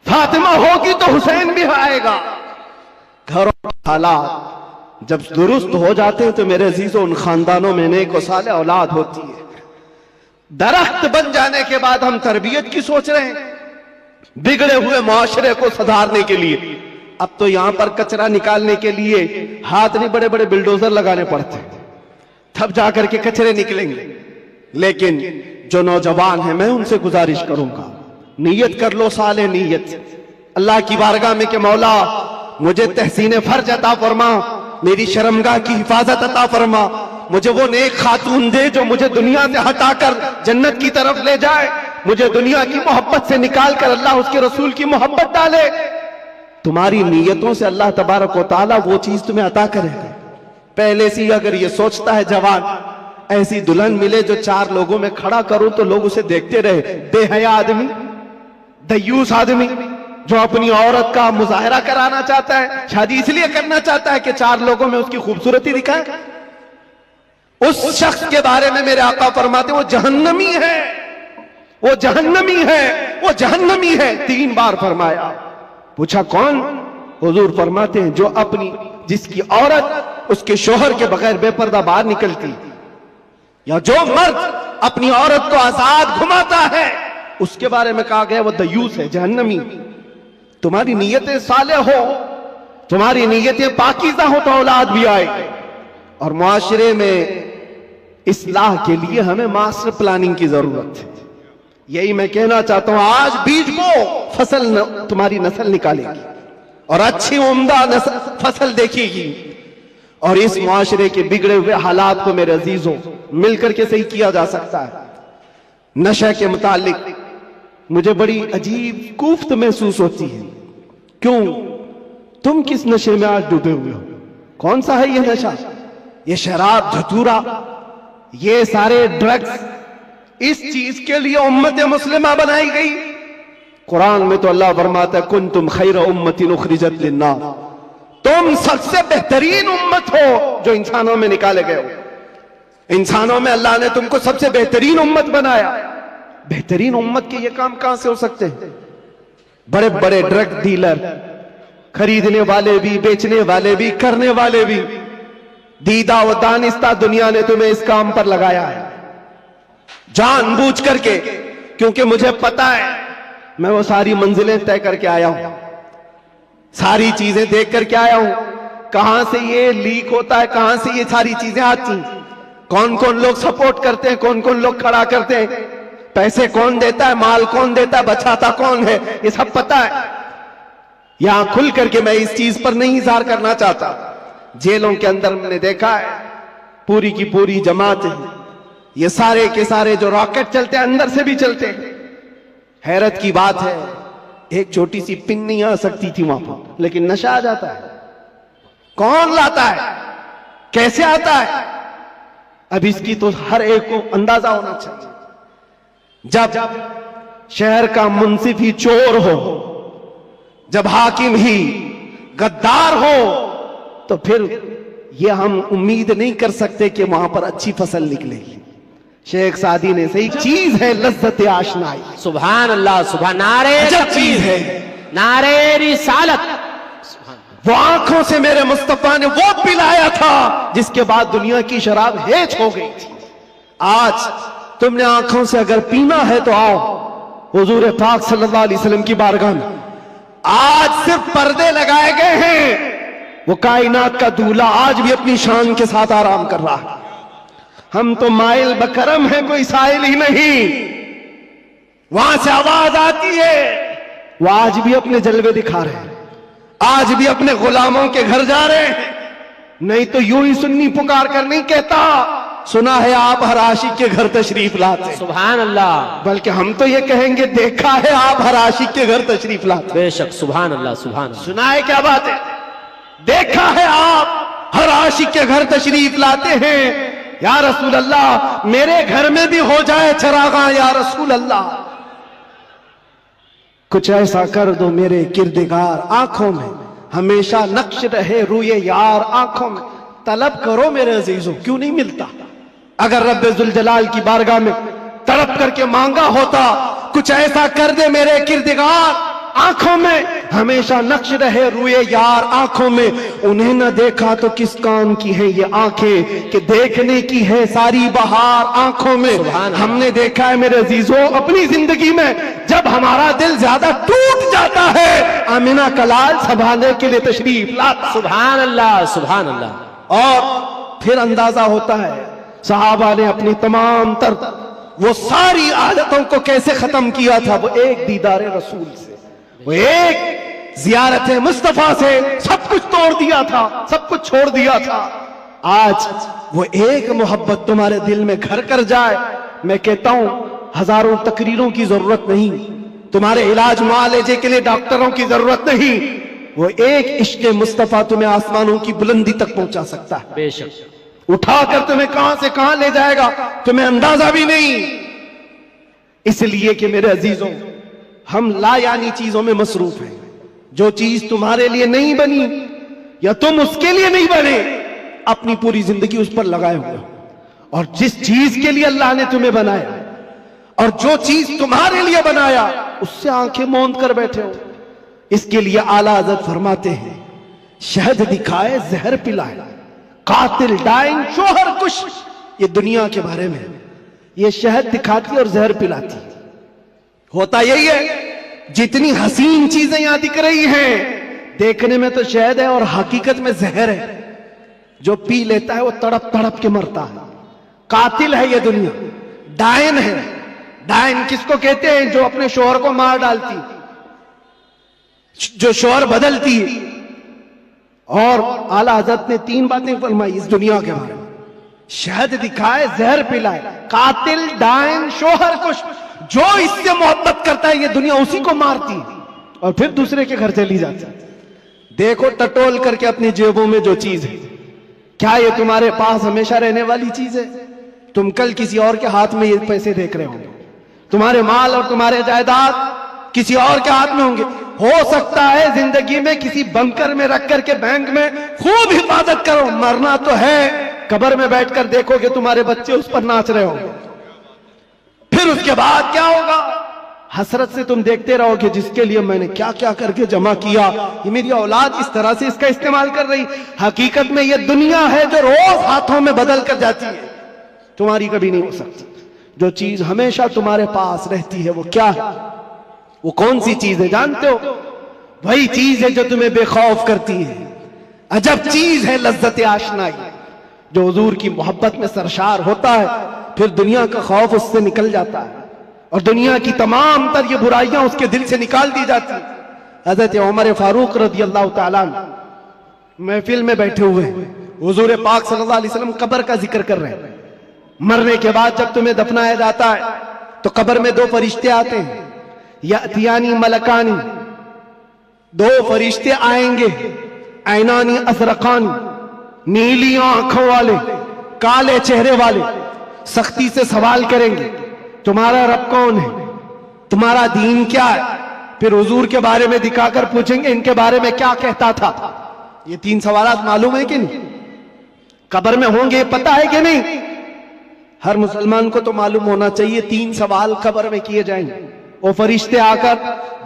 फातिमा होगी तो हुसैन भी आएगा। घरों के हालात जब दुरुस्त हो जाते हैं तो मेरे अजीजों, उन खानदानों में नेक और साले औलाद होती है। दरख्त बन जाने के बाद हम तरबियत की सोच रहे हैं, बिगड़े हुए माशरे को सुधारने के लिए। अब तो यहां पर कचरा निकालने के लिए हाथ नहीं, बड़े बड़े बिल्डोजर लगाने पड़ते हैं, तब जाकर के कचरे निकलेंगे। लेकिन जो नौजवान है, मैं उनसे गुजारिश करूंगा, नीयत कर लो, साले नीयत अल्लाह की बारगाह में कि मौला मुझे तहसीन फर्ज अता फरमा, मेरी शर्मगाह की हिफाजत अता फरमा, मुझे वो नेक खातून दे जो मुझे दुनिया से हटाकर जन्नत की तरफ ले जाए, मुझे दुनिया की मोहब्बत से निकाल कर अल्लाह उसके रसूल की मोहब्बत डाले। तुम्हारी नीयतों से अल्लाह तबारक व तआला वो चीज तुम्हें अता करेगा। पहले से ही अगर ये सोचता है जवान, ऐसी दुल्हन मिले जो चार लोगों में खड़ा करूं तो लोग उसे देखते रहे, बेहया आदमी, दयूस आदमी जो अपनी औरत का मुजाहरा कराना चाहता है, शादी इसलिए करना चाहता है कि चार लोगों में उसकी खूबसूरती दिखाए, उस शख्स के बारे में मेरे आका फरमाते वो जहन्नमी है, वो जहन्नमी है, वो जहन्नमी है। 3 बार फरमाया। पूछा कौन? हुजूर फरमाते हैं जो अपनी, जिसकी औरत उसके शोहर के बगैर बेपर्दा बाहर निकलती, या जो मर्द अपनी औरत को आजाद घुमाता है उसके बारे में कहा गया वो दयूस है, जहन्नमी। तुम्हारी नीयतें साले हो, तुम्हारी नीयतें पाकीज़ा हो तो औलाद भी आएगी। और मुआशरे में इस्लाह के लिए हमें मास्टर प्लानिंग की जरूरत है। यही मैं कहना चाहता हूं, आज बीज बो, फसल तुम्हारी नस्ल निकालेगी और अच्छी उम्दा फसल देखेगी। और इस मुआशरे के बिगड़े हुए हालात को मेरे अजीजों मिलकर के सही किया जा सकता है। नशे के मुतालिक मुझे बड़ी अजीब कुफ्त महसूस होती है। क्यों? तुम किस नशे में आज डूबे हुए हो? कौन सा है ये नशा? ये शराब, धतूरा, ये सारे ड्रग्स, इस चीज के लिए उम्मत मुस्लिमा बनाई गई। कुरान में तो अल्लाह फरमाता है, कुंतुम खैर उम्मतिन उखरिजत लिन्नास, तुम सबसे बेहतरीन उम्मत हो जो इंसानों में निकाले गए हो। इंसानों में अल्लाह ने तुमको सबसे बेहतरीन उम्मत बनाया। बेहतरीन उम्मत के ये काम कहां से हो सकते हैं? बड़े बड़े ड्रग डीलर, खरीदने वाले भी, बेचने वाले भी, करने वाले भी, दीदा व दानिस्ता दुनिया ने तुम्हें इस काम पर लगाया है जानबूझ करके। क्योंकि मुझे पता है, मैं वो सारी मंजिलें तय करके आया हूं, सारी चीजें देख करके आया हूं, कहां से ये लीक होता है, कहां से ये सारी चीजें आती हैं, कौन कौन लोग सपोर्ट करते हैं, कौन कौन लोग खड़ा करते हैं, पैसे कौन देता है, माल कौन देता है, बचाता कौन है, ये सब पता है। यहां खुल करके मैं इस चीज पर नहीं इज़हार करना चाहता। जेलों के अंदर मैंने देखा है पूरी की पूरी जमात है, ये सारे के सारे जो रॉकेट चलते हैं अंदर से भी चलते हैं। हैरत की बात है, एक छोटी सी पिन नहीं आ सकती थी वहां पर, लेकिन नशा आ जाता है। कौन लाता है, कैसे आता है? अब इसकी तो हर एक को अंदाजा होना चाहिए। जब शहर का मुंसिफ ही चोर हो, जब हाकिम ही गद्दार हो, तो फिर ये हम उम्मीद नहीं कर सकते कि वहां पर अच्छी फसल निकलेगी। शेख सादी ने सही चीज है लज्जत आशनाई। सुभान अल्लाह, सुभान, नारे चीज है, नारे रिसालत। वो आंखों से मेरे मुस्तफा ने वो पिलाया था जिसके बाद दुनिया की शराब हेच हो गई थी। आज तुमने आंखों से अगर पीना है तो आओ हुजूर पाक सल्लल्लाहु अलैहि वसल्लम की बारगाह में। आज सिर्फ पर्दे लगाए गए हैं, वो कायनात का दूल्हा आज भी अपनी शान के साथ आराम कर रहा है। हम तो माइल बकरम है, कोई साइल ही नहीं। वहां से आवाज आती है, वो आज भी अपने जलवे दिखा रहे हैं, आज भी अपने गुलामों के घर जा रहे हैं। नहीं तो यूं ही सुन्नी पुकार कर नहीं कहता, सुना है आप हर आशिक के घर तशरीफ लाते। सुभान अल्लाह। बल्कि हम तो ये कहेंगे, देखा है आप हर आशिक के घर तशरीफ लाते। बेशक, सुभान अल्लाह, सुभान अल्लाह। सुना है, क्या बात है? देखा है आप हर आशिक के घर तशरीफ लाते हैं। या रसूल अल्लाह, मेरे घर में भी हो जाए चरागा, या रसूल अल्लाह कुछ ऐसा कर दो मेरे किरदगार, आंखों में हमेशा नक्श रहे रूए यार, आंखों में तलब करो मेरे अजीजों, क्यों नहीं मिलता? अगर रब्बे जुल जलाल की बारगाह में तड़प करके मांगा होता, कुछ ऐसा कर दे मेरे किरदगार, आंखों में हमेशा नक्श रहे रूए यार, आंखों में उन्हें न देखा तो किस काम की है ये आंखें, कि देखने की है सारी बहार आंखों में। हमने देखा है मेरे अजीजों अपनी जिंदगी में, जब हमारा दिल ज्यादा टूट जाता है, आमिना कलाल संभालने के लिए तशरीफ लाता। सुभान अल्लाह, सुभान अल्लाह। और फिर अंदाजा होता है सहाबा ने अपनी तमाम तर वो सारी आदतों को कैसे खत्म किया था। वो एक दीदार रसूल से, वो एक जियारत मुस्तफा से सब कुछ तोड़ दिया था, सब कुछ छोड़ दिया था। आज वो एक मोहब्बत तुम्हारे दिल में घर कर जाए। मैं कहता हूं हजारों तकरीरों की जरूरत नहीं, तुम्हारे इलाज मुआलजे के लिए डॉक्टरों की जरूरत नहीं, वो एक इश्क मुस्तफा तुम्हें आसमानों की बुलंदी तक पहुंचा सकता है। बेशक, उठाकर तुम्हें कहां से कहां ले जाएगा तुम्हें अंदाजा भी नहीं। इसलिए कि मेरे अजीजों, हम लायानी चीजों में मसरूफ हैं। जो चीज तुम्हारे लिए नहीं बनी या तुम उसके लिए नहीं बने, अपनी पूरी जिंदगी उस पर लगाए हुए हो। और जिस चीज के लिए अल्लाह ने तुम्हें बनाया और जो चीज तुम्हारे लिए बनाया, उससे आंखें मूंद कर बैठे हो। इसके लिए आला हज़रत फरमाते हैं, शहद दिखाए जहर पिलाए, कातिल डाइंग शोहर कुश। ये दुनिया के बारे में, ये शहद दिखाती और जहर पिलाती। होता यही है, जितनी हसीन चीजें यहां दिख रही हैं देखने में तो शहद है और हकीकत में जहर है। जो पी लेता है वो तड़प तड़प के मरता है। कातिल है ये दुनिया, डायन है। डायन किसको कहते हैं? जो अपने शोहर को मार डालती, जो शोहर बदलती है। और आला हजरत ने 3 बातें फरमाई इस दुनिया के बारे में, शहद दिखाए, जहर पिलाए। कातिल, डायन, शोहर को जो इससे मोहब्बत करता है ये दुनिया उसी को मारती है और फिर दूसरे के घर चली जाती है। देखो टटोल करके अपनी जेबों में जो चीज है, क्या ये तुम्हारे पास हमेशा रहने वाली चीज है? तुम कल किसी और के हाथ में ये पैसे देख रहे होंगे, तुम्हारे माल और तुम्हारे जायदाद किसी और के हाथ में होंगे। हो सकता है जिंदगी में किसी बंकर में रख करके बैंक में खूब हिफाजत करो, मरना तो है। कब्र में बैठकर देखोगे तुम्हारे बच्चे उस पर नाच रहे होंगे। फिर उसके बाद क्या होगा? हसरत से तुम देखते रहोगे जिसके लिए मैंने क्या क्या करके जमा किया, ये मेरी औलाद इस तरह से इसका इस्तेमाल कर रही। हकीकत में ये दुनिया है जो रोज हाथों में बदल कर जाती है, तुम्हारी कभी नहीं हो सकती। जो चीज हमेशा तुम्हारे पास रहती है वो क्या है? वो कौन सी चीज है जानते हो? वही चीज है जो तुम्हें बेखौफ करती है। अजब चीज है लज्जत आशनाई। जो हुजूर की मोहब्बत में सरशार होता है फिर दुनिया का खौफ उससे निकल जाता है और दुनिया की तमाम तर ये बुराइयां उसके दिल से निकाल दी जाती है। हजरत उमर फारूक रज़ी अल्लाह तआला महफिल में बैठे हुए हुजूर पाक सल्लल्लाहु अलैहि वसल्लम कब्र का जिक्र कर रहे हैं। मरने के बाद जब तुम्हें दफनाया जाता है तो कब्र में 2 फरिश्ते आते हैं, यातियानी मलकानी। 2 फरिश्ते आएंगे, ऐनानी असरकानी, नीली आंखों वाले, काले चेहरे वाले, सख्ती से सवाल करेंगे तुम्हारा रब कौन है, तुम्हारा दीन क्या है। फिर हुजूर के बारे में दिखाकर पूछेंगे इनके बारे में क्या कहता था। ये 3 सवालात मालूम है कि नहीं? कब्र में होंगे, पता है कि नहीं? हर मुसलमान को तो मालूम होना चाहिए 3 सवाल कब्र में किए जाएंगे। वो फरिश्ते आकर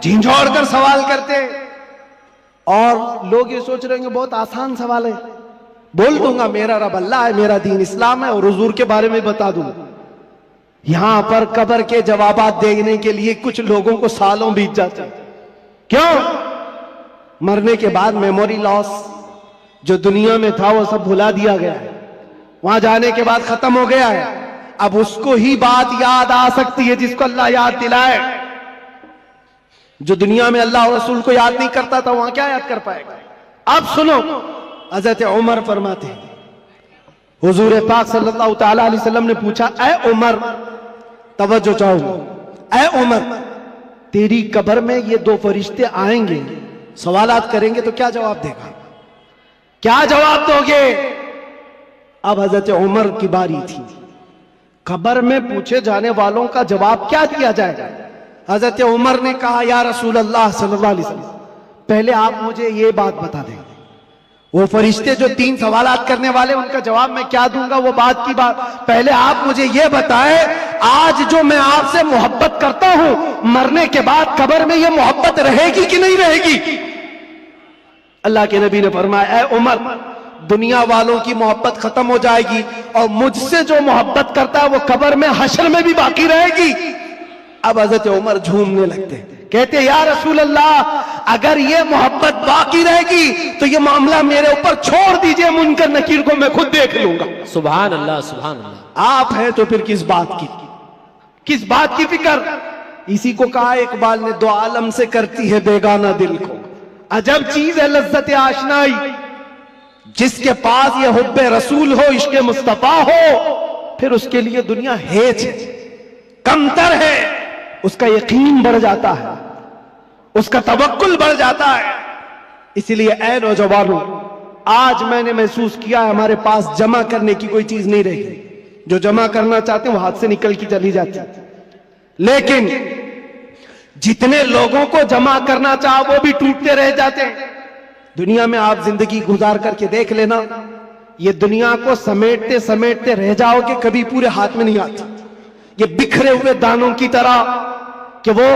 झिंझोड़ कर सवाल करते और लोग ये सोच रहे हैं बहुत आसान सवाल है, बोल दूंगा मेरा रब अल्लाह है, मेरा दीन इस्लाम है और हुजूर के बारे में बता दूंगा। यहां पर कब्र के जवाबात देने के लिए कुछ लोगों को सालों बीत जाते हैं। क्यों? मरने के बाद मेमोरी लॉस, जो दुनिया में था वो सब भुला दिया गया है, वहां जाने के बाद खत्म हो गया है। अब उसको ही बात याद आ सकती है जिसको अल्लाह याद दिलाए। जो दुनिया में अल्लाह और रसूल को याद नहीं करता था वहां क्या याद कर पाएगा? अब सुनो, हजरत उमर फरमाते हैं, हुजूर पाक सल्लल्लाहु ताला अलैहि वसल्लम ने पूछा, ऐ उमर, तवज्जो चाहूंगा, ऐ उमर, तेरी कब्र में ये 2 फरिश्ते आएंगे, सवालात करेंगे तो क्या जवाब देगा? क्या जवाब दोगे? अब हजरत उमर की बारी थी। कब्र में पूछे जाने वालों का जवाब क्या दिया जाएगा? हजरत उमर ने कहा, या रसूल अल्लाह सल्लल्लाहु अलैहि वसल्लम, पहले आप मुझे ये बात बता दें, वो फरिश्ते जो 3 सवालात करने वाले उनका जवाब मैं क्या दूंगा वो बात की बात। पहले आप मुझे ये बताएं, आज जो मैं आपसे मोहब्बत करता हूं मरने के बाद कब्र में ये मोहब्बत रहेगी कि नहीं रहेगी? अल्लाह के नबी ने फरमाया, ऐ उमर, दुनिया वालों की मोहब्बत खत्म हो जाएगी और मुझसे जो मोहब्बत करता है वो कब्र में हश्र में भी बाकी रहेगी। अब हजरत उमर झूमने लगते, कहते या रसूल अल्लाह, अगर ये मोहब्बत बाकी रहेगी तो ये मामला मेरे ऊपर छोड़ दीजिए, मुनकर नकीर को मैं खुद देख लूंगा। सुभान अल्लाह, सुभान अल्लाह। आप हैं तो फिर किस बात की फिक्र? इसी को कहा इकबाल ने, 2 आलम से करती है बेगाना दिल को। अजब चीज है लज्जत आशनाई। जिसके पास ये हुब्बे रसूल हो, इश्क़े मुस्तफा हो, फिर उसके लिए दुनिया हेच है, कमतर है, उसका यकीन बढ़ जाता है, उसका तवक्कुल बढ़ जाता है। इसलिए ऐ नौजवानों, आज मैंने महसूस किया है हमारे पास जमा करने की कोई चीज नहीं रही। जो जमा करना चाहते हैं वो हाथ से निकल की चली जाती है। लेकिन जितने लोगों को जमा करना चाह वो भी टूटते रह जाते हैं। दुनिया में आप जिंदगी गुजार करके देख लेना, ये दुनिया को समेटते समेटते रह जाओगे, कभी पूरे हाथ में नहीं आती। ये बिखरे हुए दानों की तरह कि वो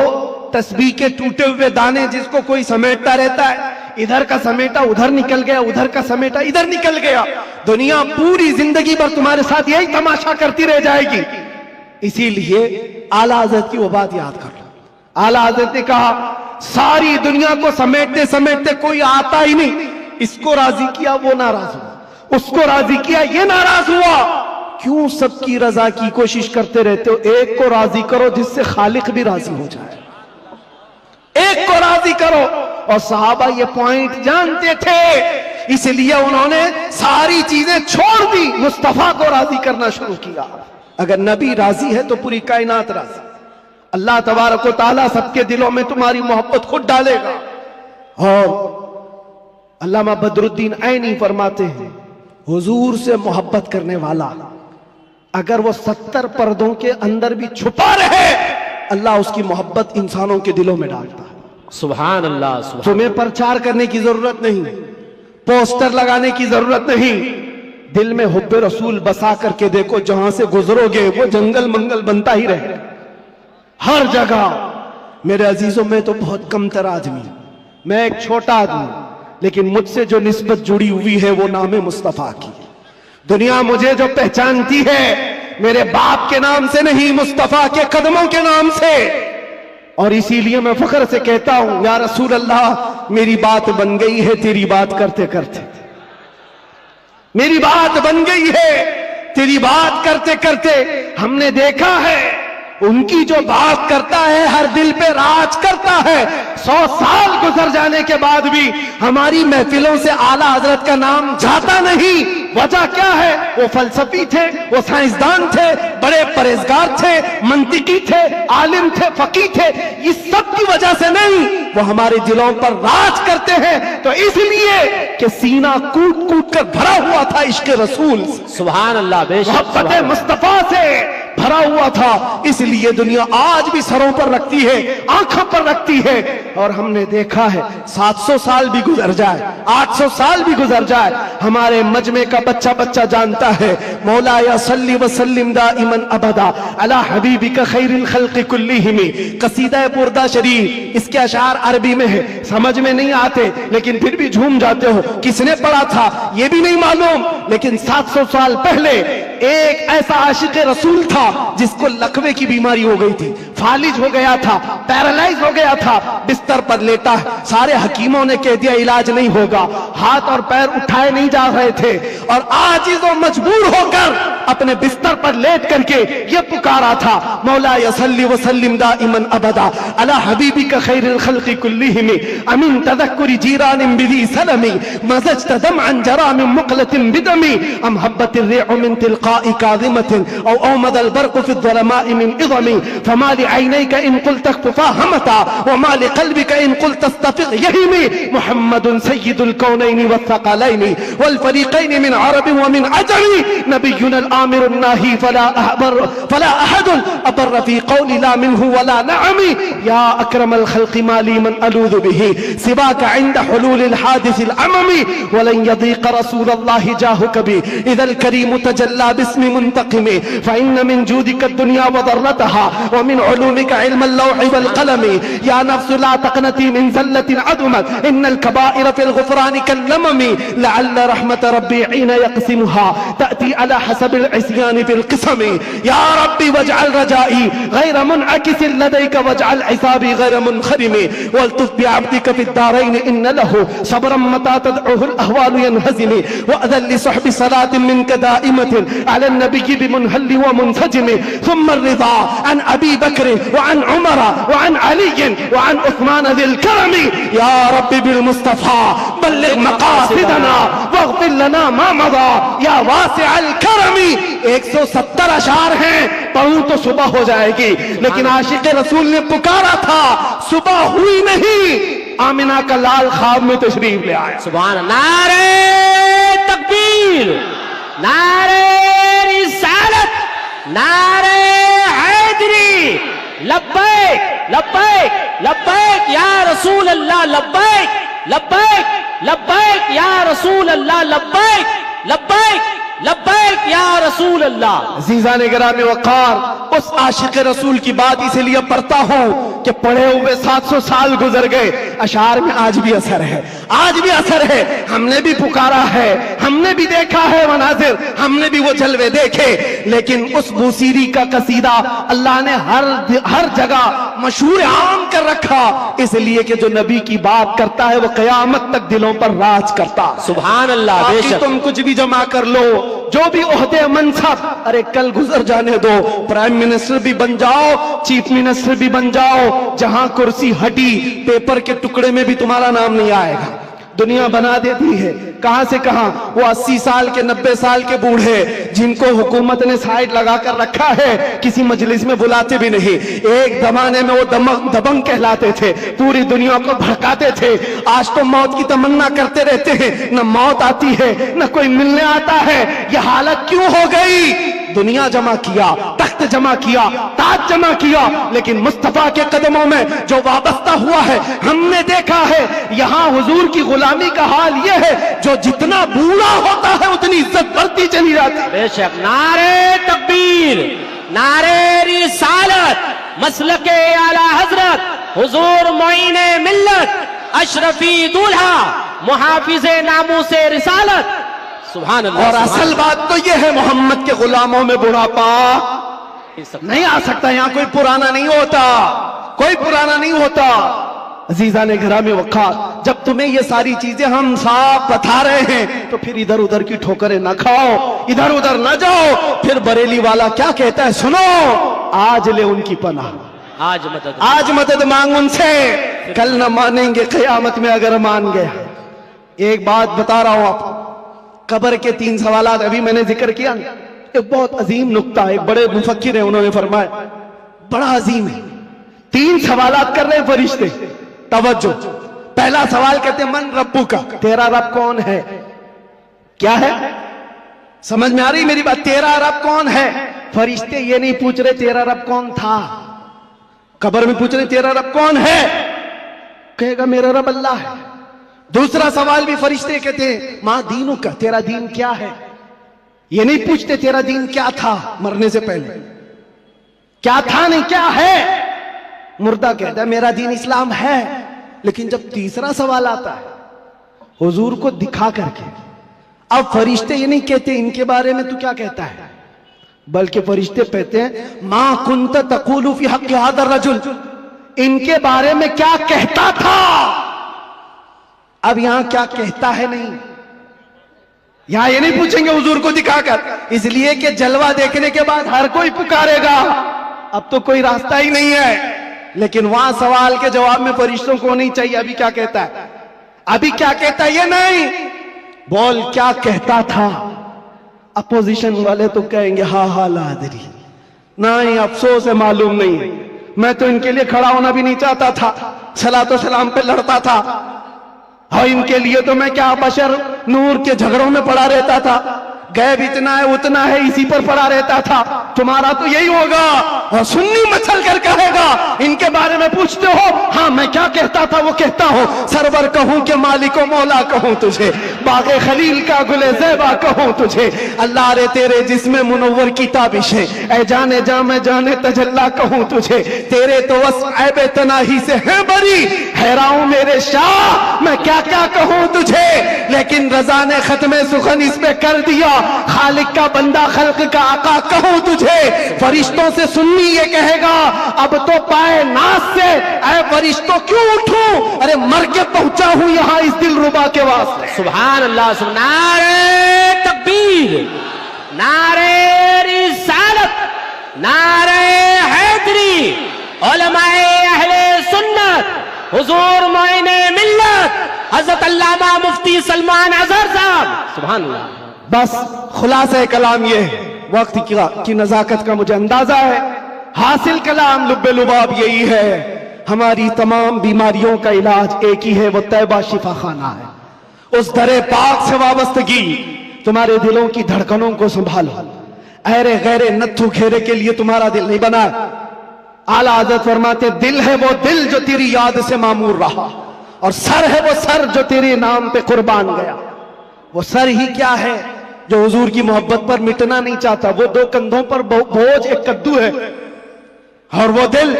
तस्बीह के टूटे हुए दाने जिसको कोई समेटता रहता है, इधर का समेटा उधर निकल गया, उधर का समेटा इधर निकल गया। दुनिया पूरी जिंदगी भर तुम्हारे साथ यही तमाशा करती रह जाएगी। इसीलिए आला हज़रत की वो बात याद कर लो, आला हज़रत ने कहा सारी दुनिया को समेटते समेटते कोई आता ही नहीं, इसको राजी किया वो नाराज हुआ, उसको राजी किया ये नाराज हुआ। क्यों सबकी रजा की कोशिश करते रहते हो? एक को राजी करो जिससे खालिक भी राजी हो जाए, एक को राजी करो। और सहाबा ये पॉइंट जानते थे, इसलिए उन्होंने सारी चीजें छोड़ दी, मुस्तफा को राजी करना शुरू किया। अगर नबी राजी है तो पूरी कायनात राजी। अल्लाह तबारक व तआला सबके दिलों में तुम्हारी मोहब्बत खुद डालेगा। और अल्लामा बदरुद्दीन ऐनी फरमाते हैं, हुजूर से मोहब्बत करने वाला अगर वो 70 पर्दों के अंदर भी छुपा रहे, अल्लाह उसकी मोहब्बत इंसानों के दिलों में डालता है। सुभान अल्लाह। तुम्हें प्रचार करने की जरूरत नहीं, पोस्टर लगाने की जरूरत नहीं, दिल में हुब्बे रसूल बसा करके देखो, जहां से गुजरोगे वो जंगल मंगल बनता ही रहेगा हर जगह। मेरे अजीजों, में तो बहुत कमतर आदमी, मैं एक छोटा आदमी, लेकिन मुझसे जो निस्बत जुड़ी हुई है वो नाम है मुस्तफा की। दुनिया मुझे जो पहचानती है मेरे बाप के नाम से नहीं, मुस्तफा के कदमों के नाम से। और इसीलिए मैं फख्र से कहता हूं, या रसूल अल्लाह, मेरी बात बन गई है तेरी बात करते करते, मेरी बात बन गई है तेरी बात करते करते। हमने देखा है उनकी जो बात करता है हर दिल पे राज करता है। 100 साल गुजर जाने के बाद भी हमारी महफिलों से आला हजरत का नाम जाता नहीं। वजह क्या है? वो फलसफी थे, वो साइंसदान थे, बड़े परहेजगार थे, मंतिकी थे, आलिम थे, फकीह थे। इस सब की वजह से नहीं, वो हमारे दिलों पर राज करते हैं। तो इसलिए कि सीना कूट कूट कर भरा हुआ था इश्क रसूल, सुभान अल्लाह, मोहब्बत मुस्तफा से भरा हुआ था। इसलिए दुनिया आज भी सरों पर रखती है, आंखों पर रखती है। और हमने देखा है 700 साल भी गुजर जाए, 800 साल भी गुजर जाए, हमारे मजमे का बच्चा बच्चा जानता है, मौला या सल्ली व सल्लिम दाइमन अबदा अला हबीबिका खैरिल खल्क़ि कुल्लिहिम। कसीदा बुर्दा शरीफ, इसके अशार अरबी में है, समझ में नहीं आते लेकिन फिर भी झूम जाते हो। किसने पढ़ा था ये भी नहीं मालूम, लेकिन 700 साल पहले एक ऐसा आशिक रसूल था जिसको लकवे की बीमारी हो गई थी, फालिज हो गया था, पैरालाइज हो गया था, बिस्तर पर लेटा है। सारे हकीमों ने कह दिया इलाज नहीं होगा, हाथ और पैर उठाए नहीं जा रहे थे। और आजिज़ और मजबूर होकर अपने बिस्तर पर लेट करके ये पुकारा था, मौला यसल्ली व सल्लिम दाइमन अबदा अला हबीबिका खैरिल खल्क़ि कुल्लिहिम अमिन तदक्कुरि जीरानिन बिदी सलमी मज़ज्त दमअन जरा मिन मुक़लतिन बिदमी अम हब्बतिर रिअ मिन तिलक़ाइ काज़िमतिन औ औमदल बर्क़ु फ़ि ज़लमाइ मिन इज़मी फमा लिअयनैका इन क़ुल्त फ़हमता व मा लिक़ल्बिका इन क़ुल्त तस्तफ़िक़ यहीमी मुहम्मदुन सय्यिदुल कौनैनि वस्सक़लैनि वल फ़रीक़ैनि मिन अरबि व मिन अजमी नबियुनल आमिरुन नाही फला अहदुन अबर फ़ी क़ौलि ला मिन्हु वला नअमी या अक्रमल ख़ल्क़ि माली मन अलूज़ु बिही सिवाका इंद हुलूलिल हादिसिल अममी वलन यज़ीक़ रसूलल्लाहि जाहुक बि इज़ल करीम तजल्ला बिस्मि मुंतक़िमी फ़इन्न मिन जूदिका दुनिया व ज़र्रतहा व मिन उलूमिका इल्मल लौहि वल क़लमी या नफ्सु ला तक़नती मिन ज़ल्लतिन अदमत इन्नल कबाइर फ़िल ग़ुफ़रानि कल्लममी लअल्ल रहमत रब्बी हीन यक़सिमुहा तअती अला हसबिल इस्यानि फ़िल क़िसमी या रब्बी वजअल रजाई गैर मुनअकिसिन लदैका वजअल हिसाबी गैर मुनख़रिमी वल्तुफ़ बिअब्दिका फ़िद दारैन इन्न लहु सब्रन मता तदउहुल अहवालु यनहज़िमी वअज़ल लिसहबि सलातिन मिनका दाइमतिन अला नबिय्यि बिमुनहल्लि व मुनसजिमी थुम्मा रिज़ा अन अबी बकर व अन उमर व अन अली व अन उस्मान ज़िल करमी या रब्बी बिल मुस्तफ़ा बल्लिग़ मक़ासिदना वग़फ़िर लना मा मज़ा या वासिअल करमी। 170 अशार हैं, पढ़ूं तो सुबह हो जाएगी, लेकिन आशिक रसूल ने पुकारा था, सुबह हुई नहीं, आमिना का लाल ख्वाब में तशरीफ ले आया। सुभान नारे तकबीर, नारे रिसालत, नारे हैदरी, लब्बैक लब्बैक लब्बैक या रसूल अल्लाह, लब्बैक लब्बैक लब्बैक या रसूल अल्लाह, लब्बैक लब्बैक लब्बैक या रसूल अल्लाह। अज़ीज़ान गिरामी वक़ार, उस आशिक रसूल की बात इसलिए पढ़ता हूँ कि पढ़े हुए 700 साल गुजर गए, अशार में आज भी असर है, आज भी असर है। हमने भी पुकारा है, हमने भी देखा है मनाजिर, हमने भी वो जलवे देखे, लेकिन उस बूसीरी का कसीदा अल्लाह ने हर जगह मशहूर आम कर रखा, इसलिए कि जो नबी की बात करता है वो कयामत तक दिलों पर राज करता। सुभान अल्लाह। बाकी तुम कुछ भी जमा कर लो, जो भी ओहदे मनसब, अरे कल गुजर जाने दो, प्राइम मिनिस्टर भी बन जाओ, चीफ मिनिस्टर भी बन जाओ, जहां कुर्सी हटी पेपर के टुकड़े में भी तुम्हारा नाम नहीं आएगा। दुनिया बना देती है कहां से कहां। वो 80 साल के 90 साल के बूढ़े जिनको हुकूमत ने साइड लगा कर रखा है, किसी मजलिस में बुलाते भी नहीं। एक जमाने में वो दबंग कहलाते थे, पूरी दुनिया को भड़काते थे। आज तो मौत की तमन्ना करते रहते हैं, न मौत आती है न कोई मिलने आता है। ये हालत क्यों हो गई? दुनिया जमा किया, तख्त जमा किया, ताज जमा किया, लेकिन मुस्तफा के कदमों में जो वाबस्ता हुआ है हमने देखा है। यहां हुजूर की गुलामी का हाल यह है, जो जितना बूढ़ा होता है उतनी इज्जत बढ़ती चली जाती है। बेशक। नारे तकबीर, नारे रिसालत, मसलके आला हजरत, हुजूर मोइने मिल्लत, अशरफी दूल्हा, मुहाफिजे नामूसे रिसालत। सुभान अल्लाह। और असल बात तो यह है, मोहम्मद के गुलामों में बुढ़ापा नहीं आ सकता। यहाँ कोई पुराना नहीं होता, कोई पुराना नहीं होता। अजीज़ान गिरामी वक़ार, जब तुम्हें ये सारी चीजें हम साफ बता रहे हैं तो फिर इधर उधर की ठोकरें ना खाओ, इधर उधर ना जाओ। फिर बरेली वाला क्या कहता है सुनो, आज ले उनकी पनाह, आज मदद मांग उनसे, कल न मानेंगे क़यामत में अगर मान गया। एक बात बता रहा हूं आपको, कब्र के 3 सवालात अभी मैंने जिक्र किया, एक बहुत अजीम नुक्ता है, एक बड़े मुफक्किर है, उन्होंने फरमाया बड़ा अजीम है। 3 सवालात कर रहे हैं फरिश्ते, तवज्जो। पहला सवाल कहते हैं मन रब्बू का, तेरा रब कौन है? क्या है? समझ में आ रही मेरी बात? तेरा रब कौन है? फरिश्ते ये नहीं पूछ रहे तेरा रब कौन था, कब्र में पूछ रहे तेरा रब कौन है? कहेगा मेरा रब अल्लाह है। दूसरा सवाल भी फरिश्ते कहते हैं मां दीनों का, तेरा दीन क्या है? ये नहीं पूछते तेरा दीन क्या था मरने से पहले, क्या था नहीं क्या है। मुर्दा कहता है मेरा दीन इस्लाम है। लेकिन जब तीसरा सवाल आता है हुजूर को दिखा करके, अब फरिश्ते ये नहीं कहते इनके बारे में तू क्या कहता है, बल्कि फरिश्ते कहते हैं मां कुंत तक़ूलु फी हक़्क़ि हाज़ा रजुल, इनके बारे में क्या कहता था। अब यहां क्या कहता है नहीं, यहां ये नहीं पूछेंगे हुजूर को दिखाकर, इसलिए कि जलवा देखने के बाद हर कोई पुकारेगा, अब तो कोई रास्ता ही नहीं है। लेकिन वहां सवाल के जवाब में फरिश्तों को नहीं चाहिए अभी क्या कहता है, अभी क्या कहता है ये नहीं, बोल क्या कहता था। अपोजिशन वाले तो कहेंगे हा हा लादरी, नहीं अफसोस है मालूम नहीं, मैं तो इनके लिए खड़ा होना भी नहीं चाहता था, सलातो सलाम पे लड़ता था, और इनके लिए तो मैं क्या बशर नूर के झगड़ों में पड़ा रहता था, गैब इतना है उतना है इसी पर पड़ा रहता था। तुम्हारा तो यही होगा। और सुन्नी मचल कर कहेगा इनके बारे में पूछते हो, हाँ मैं क्या कहता था वो कहता हूं, सरवर कहूं कि मालिको मौला कहूं तुझे, बागे खलील का गुले ज़ेबा कहूं तुझे, अल्लाह रे तेरे जिस्म मुनव्वर की ताबिश है, ऐ जाने जा मैं जाने तजल्ला कहूं तुझे, तेरे तो वस्फ़ ऐबे तनाही से है बरी, हैरान मेरे शाह मैं क्या क्या कहूं तुझे। लेकिन रजा ने खत्मे सुखन इस पे कर दिया, खालिक का बंदा खल्क का आका कहूं तुझे। फरिश्तों से सुन्नी ये कहेगा अब तो पाए नास से ऐ फरिश्तों क्यों उठूं, अरे मर के पहुंचा हूं यहां इस दिलरुबा के वास्ते। सुभान अल्लाह। नारे तकबीर, नारे रिसालत, नारे हैदरी, उलमाए अहले सुन्नत, हुजूर मोइने मिल्लत, हजरत अल्लामा मुफ्ती सलमान अजहर साहब। सुभान अल्लाह। बस खुलासा कलाम ये है, वक्त की नजाकत का मुझे अंदाजा है, हासिल कलाम लुब्बे लुबाब यही है, हमारी तमाम बीमारियों का इलाज एक ही है, वो तैबा शिफा खाना है। उस दरे पाक से वाबस्तगी तुम्हारे दिलों की धड़कनों को संभालो, अहरे गहरे नत्थु घेरे के लिए तुम्हारा दिल नहीं बना। आला हज़रत फरमाते दिल है वो दिल जो तेरी याद से मामूर रहा, और सर है वो सर जो तेरे नाम पे कुर्बान गया। वो सर ही क्या है, जो हुजूर की मोहब्बत पर मिटना नहीं चाहता। वो दो कंधों पर बोझ एक कद्दू है, और वो दिल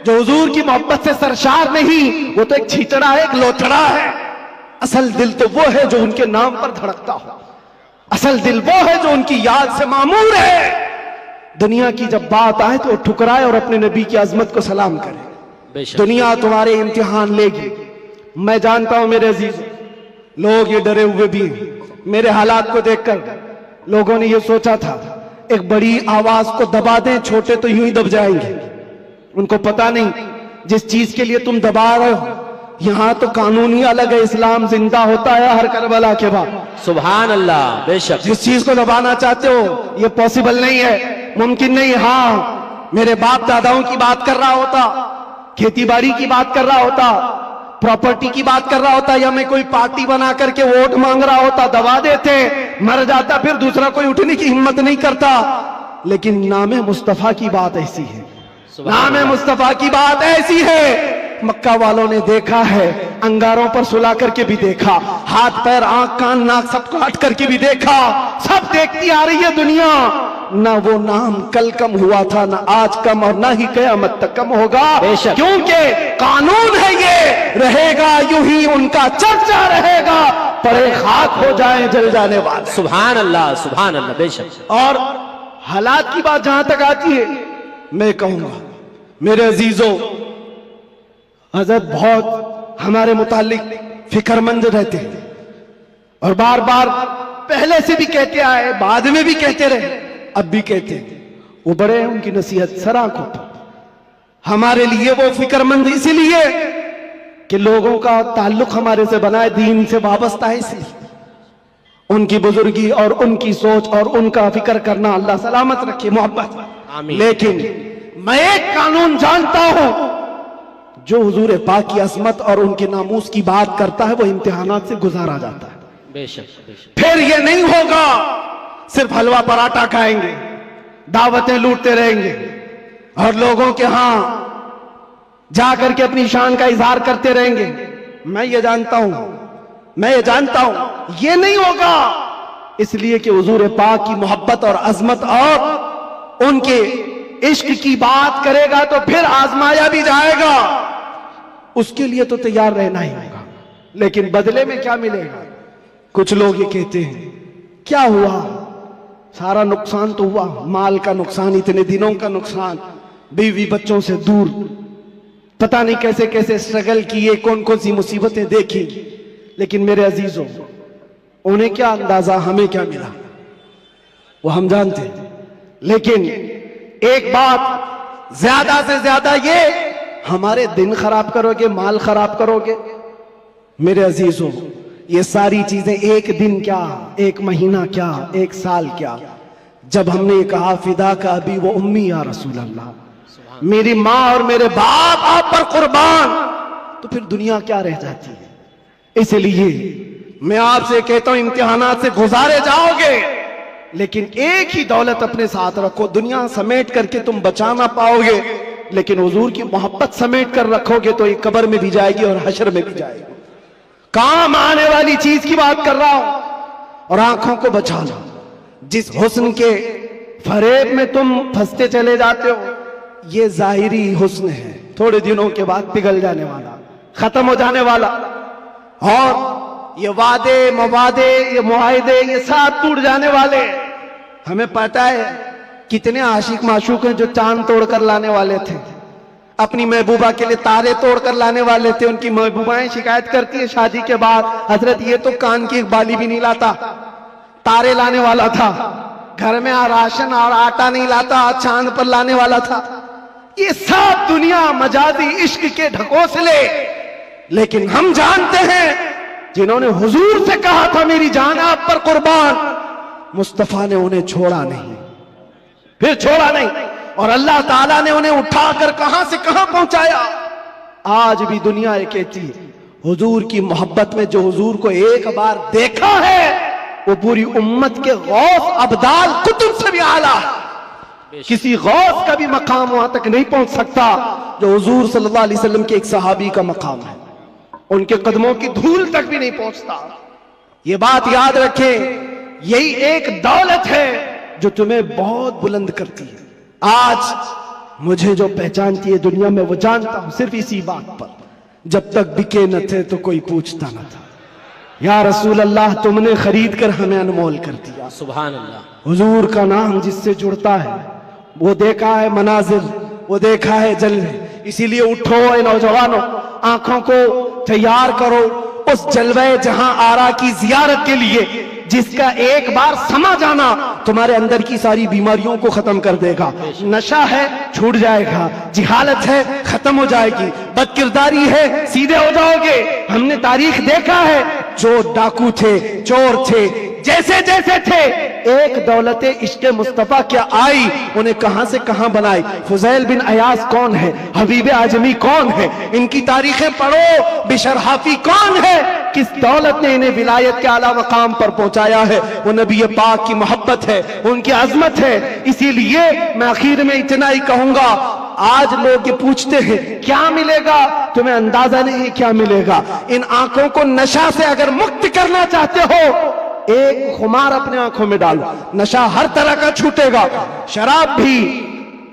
जो हुजूर की मोहब्बत से सरशार नहीं, वो तो एक छीचड़ा है, एक लोचड़ा है। असल दिल तो वो है जो उनके नाम पर धड़कता हो। असल दिल वो है जो उनकी याद से मामूर है। दुनिया की जब बात आए तो ठुकराए और अपने नबी की अजमत को सलाम करे। दुनिया तुम्हारे इम्तिहान लेगी। मैं जानता हूं मेरे अजीज, लोग ये डरे हुए भी हैं। मेरे हालात को देखकर लोगों ने ये सोचा था एक बड़ी आवाज को दबा दें, छोटे तो यूं ही दब जाएंगे। उनको पता नहीं जिस चीज के लिए तुम दबा रहे हो, यहां तो कानून ही अलग है। इस्लाम जिंदा होता है हर करबला के बाद। सुभान अल्लाह। बेशक जिस चीज को दबाना चाहते हो ये पॉसिबल नहीं है, मुमकिन नहीं। हाँ, मेरे बाप दादाओं की बात कर रहा होता, खेती बाड़ी की बात कर रहा होता, प्रॉपर्टी की बात कर रहा होता, या मैं कोई पार्टी बना करके वोट मांग रहा होता, दबा देते, मर जाता, फिर दूसरा कोई उठने की हिम्मत नहीं करता। लेकिन नाम मुस्तफा की बात ऐसी है, नाम मुस्तफा की बात ऐसी है। मक्का वालों ने देखा है, अंगारों पर सुला करके भी देखा, हाथ पैर आंख कान नाक सब काट करके भी देखा। सब देखती आ रही है दुनिया। ना वो नाम कल कम हुआ था, ना आज कम, और ना ही कयामत तक कम होगा। क्योंकि कानून है ये, रहेगा यूं ही, उनका चर्चा रहेगा, परे खाक हो जाए जल जाने वाले। सुभान अल्लाह, सुभान अल्लाह। बेशक। और हालात की बात जहां तक आती है, मैं कहूंगा मेरे अजीजों, हजरत बहुत हमारे मुतालिक फिक्रमंद रहते हैं और बार बार पहले से भी कहते आए, बाद में भी कहते रहे, अब भी कहते हैं। वो बड़े हैं, उनकी नसीहत सराखों पर। हमारे लिए वो फिक्रमंद इसीलिए कि लोगों का ताल्लुक हमारे से बना है, दीन से वाबस्ता है, इसलिए उनकी बुजुर्गी और उनकी सोच और उनका फिक्र करना अल्लाह सलामत रखे, मोहब्बत। लेकिन मैं एक कानून जानता हूं, जो हुजूर पाक की असमत और उनके नामूस की बात करता है वो इम्तिहानात से गुजारा जाता है। बेशक, बेशक। फिर ये नहीं होगा सिर्फ हलवा पराठा खाएंगे, दावतें लूटते रहेंगे और लोगों के यहां जाकर के अपनी शान का इजहार करते रहेंगे। मैं ये जानता हूं ये नहीं होगा, इसलिए कि हुजूर पाक की मोहब्बत और अजमत और उनके इश्क की बात करेगा तो फिर आजमाया भी जाएगा। उसके लिए तो तैयार रहना ही होगा, लेकिन बदले में क्या मिलेगा? कुछ लोग ये कहते हैं क्या हुआ, सारा नुकसान तो हुआ, माल का नुकसान, इतने दिनों का नुकसान, बीवी बच्चों से दूर, पता नहीं कैसे कैसे स्ट्रगल किए, कौन कौन सी मुसीबतें देखी। लेकिन मेरे अजीजों, उन्हें क्या अंदाजा, हमें क्या मिला, वो हम जानते हैं। लेकिन एक बात ज्यादा से ज्यादा ये, हमारे दिन खराब करोगे, माल खराब करोगे। मेरे अजीजों, ये सारी चीजें एक दिन क्या, एक महीना क्या, एक साल क्या, जब हमने कहा फिदा का अभी वो उम्मी या रसूल अल्लाह, मेरी माँ और मेरे बाप आप पर कुर्बान, तो फिर दुनिया क्या रह जाती है। इसलिए मैं आपसे कहता हूं, इम्तिहानात से गुजारे जाओगे, लेकिन एक ही दौलत अपने साथ रखो। दुनिया समेट करके तुम बचा ना पाओगे, लेकिन हुजूर की मोहब्बत समेट कर रखोगे तो ये कब्र में भी जाएगी और हशर में भी जाएगी। काम आने वाली चीज की बात कर रहा हूं। और आंखों को बचा लो, जिस हुस्न के फरेब में तुम फंसते चले जाते हो, ये जाहिरी हुस्न है, थोड़े दिनों के बाद पिघल जाने वाला, खत्म हो जाने वाला। और ये वादे मवादे, ये मुआहिदे, ये सब टूट जाने वाले। हमें पता है कितने आशिक माशूक हैं जो चांद तोड़कर लाने वाले थे, अपनी महबूबा के लिए तारे तोड़कर लाने वाले थे। उनकी महबूबाएं शिकायत करती है शादी के बाद, हजरत ये तो कान की एक बाली भी नहीं लाता, तारे लाने वाला था, घर में राशन और आटा नहीं लाता, चांद पर लाने वाला था। ये सब दुनिया मजाजी इश्क के ढकोसले। लेकिन हम जानते हैं जिन्होंने हुजूर से कहा था मेरी जान आप पर कुर्बान, मुस्तफा ने उन्हें छोड़ा नहीं, फिर छोड़ा नहीं, और अल्लाह ताला ने उन्हें उठाकर कहां से कहां पहुंचाया। आज भी दुनिया ये कहती है हुजूर की मोहब्बत में जो हुजूर को एक बार देखा है वो पूरी उम्मत के गौस अब्दाल कुतुब से भी आला है। किसी गौस का भी मकाम वहां तक नहीं पहुंच सकता जो हुजूर सल्लल्लाहु अलैहि वसल्लम के एक सहाबी का मकाम है। उनके कदमों की धूल तक भी नहीं पहुंचता। ये बात याद रखें, यही एक दौलत है जो तुम्हें बहुत बुलंद करती है। आज मुझे जो पहचानती है दुनिया में वो जानता हूं सिर्फ इसी बात पर, जब तक बिके न थे तो कोई पूछता न था। या रसूल अल्लाह, तुमने खरीद कर हमें अनमोल कर दिया। सुभान अल्लाह। हुजूर का नाम जिससे जुड़ता है वो देखा है मनाजिर, वो देखा है जलवे। इसीलिए उठो ए नौजवानों, आंखों को तैयार करो उस जलवे जहां आरा की जियारत के लिए, जिसका एक बार समा जाना तुम्हारे अंदर की सारी बीमारियों को खत्म कर देगा। नशा है छूट जाएगा, जिहालत है खत्म हो जाएगी, बदकिरदारी है सीधे हो जाओगे। हमने तारीख देखा है, जो डाकू थे, चोर थे, जैसे जैसे थे, एक दौलत इश्क मुस्तफा क्या आई, उन्हें कहां से कहां बनाई। फुजैल बिन अयास कौन है, हबीब आजमी कौन है, इनकी तारीखें पढ़ो। बिशर हाफी कौन है, किस दौलत ने इन्हें विलायत के आला मकाम पर पहुंचाया है। वो नबी पाक की मोहब्बत है, उनकी अजमत है। इसीलिए मैं आखिर में इतना ही कहूंगा, आज लोग ये पूछते हैं क्या मिलेगा, तुम्हें अंदाजा नहीं क्या मिलेगा। इन आंखों को नशा से अगर मुक्त करना चाहते हो, एक खुमार अपने आंखों में डालो, नशा हर तरह का छूटेगा, शराब भी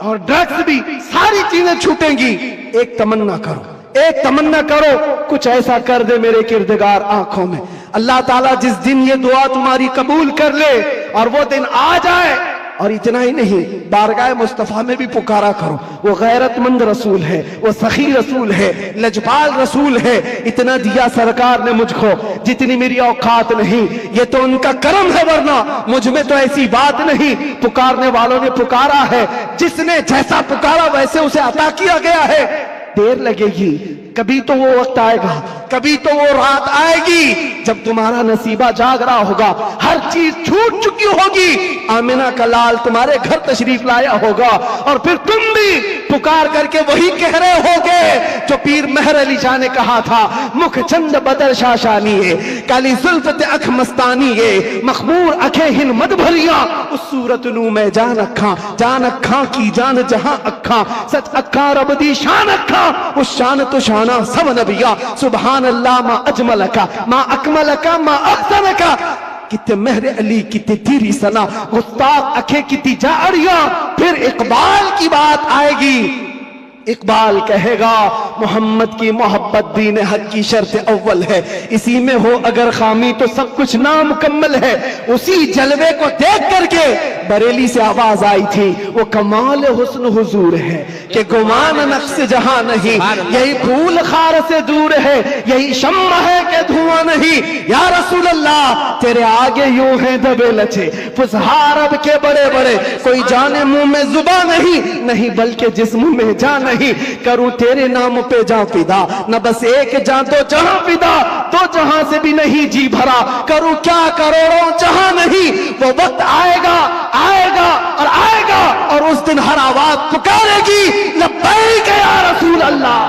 और ड्रग्स भी, सारी चीजें छूटेंगी। एक तमन्ना करो, एक तमन्ना करो, कुछ ऐसा कर दे मेरे किरदगार आंखों में। अल्लाह ताला जिस दिन ये दुआ तुम्हारी कबूल कर ले और वो दिन आ जाए, और इतना ही नहीं, बारगाह मुस्तफा में भी पुकारा करो। वो गैरतमंद रसूल है, वो सखी रसूल है, लजपाल रसूल है। इतना दिया सरकार ने मुझको जितनी मेरी औकात नहीं, ये तो उनका करम है, वरना मुझ में तो ऐसी बात नहीं। पुकारने वालों ने पुकारा है, जिसने जैसा पुकारा वैसे उसे अता किया गया है। देर लगेगी, कभी तो वो वक्त आएगा, कभी तो वो रात आएगी जब तुम्हारा नसीबा जाग रहा होगा, हर चीज छूट चुकी होगी। आमिना का लाल तुम्हारे घर तशरीफ लाया होगा और फिर तुम भी पुकार करके वही कह रहे होगे जो पीर मेहर अली शाह ने कहा था, मुख चंद बदर शाशानी है, काली जुल्फत अख मस्तानी है, मखमूर अखे हिन मद भरिया, उस सूरत नू मैं जान अखा की जान जहां अखा, सच अखा रब दी शान अखा, उस शान तो शाना सब नबिया। सुभान अल्लाह मा अजमल का, मा अकमल का, मा अहसन का। कितने मेहर अली कितनी तेरी सना, गुस्ताख अखे कितनी जाड़िया। फिर इकबाल की बात आएगी, इकबाल कहेगा मोहम्मद की मोहब्बत दीन हक की शर्त अव्वल है, इसी में हो अगर खामी तो सब कुछ नामुकम्मल है। उसी जलवे को देख करके बरेली से आवाज आई थी, वो कमाल हुस्न हुजूर है कि गुमान नक्श जहां नहीं, यही फूल खार से दूर है, यही शम्मा है कि धुआं नहीं। या रसूल अल्लाह, तेरे आगे यूं है दबे लचे फुसहा अरब के बड़े बड़े, कोई जाने मुंह में जुबा नहीं बल्कि जिस्म में जान नहीं। करूं तेरे नाम पे जा फिदा, न बस एक जा दो जहां फिदा, दो जहां से भी नहीं जी भरा, करूं क्या करोड़ों जहां नहीं। वो वक्त आएगा और आएगा और उस दिन हर आवाज पुकारेगी, लब्बैक या रसूल अल्लाह,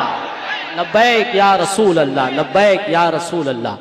लब्बैक या रसूल अल्लाह, लब्बैक या रसूल अल्लाह।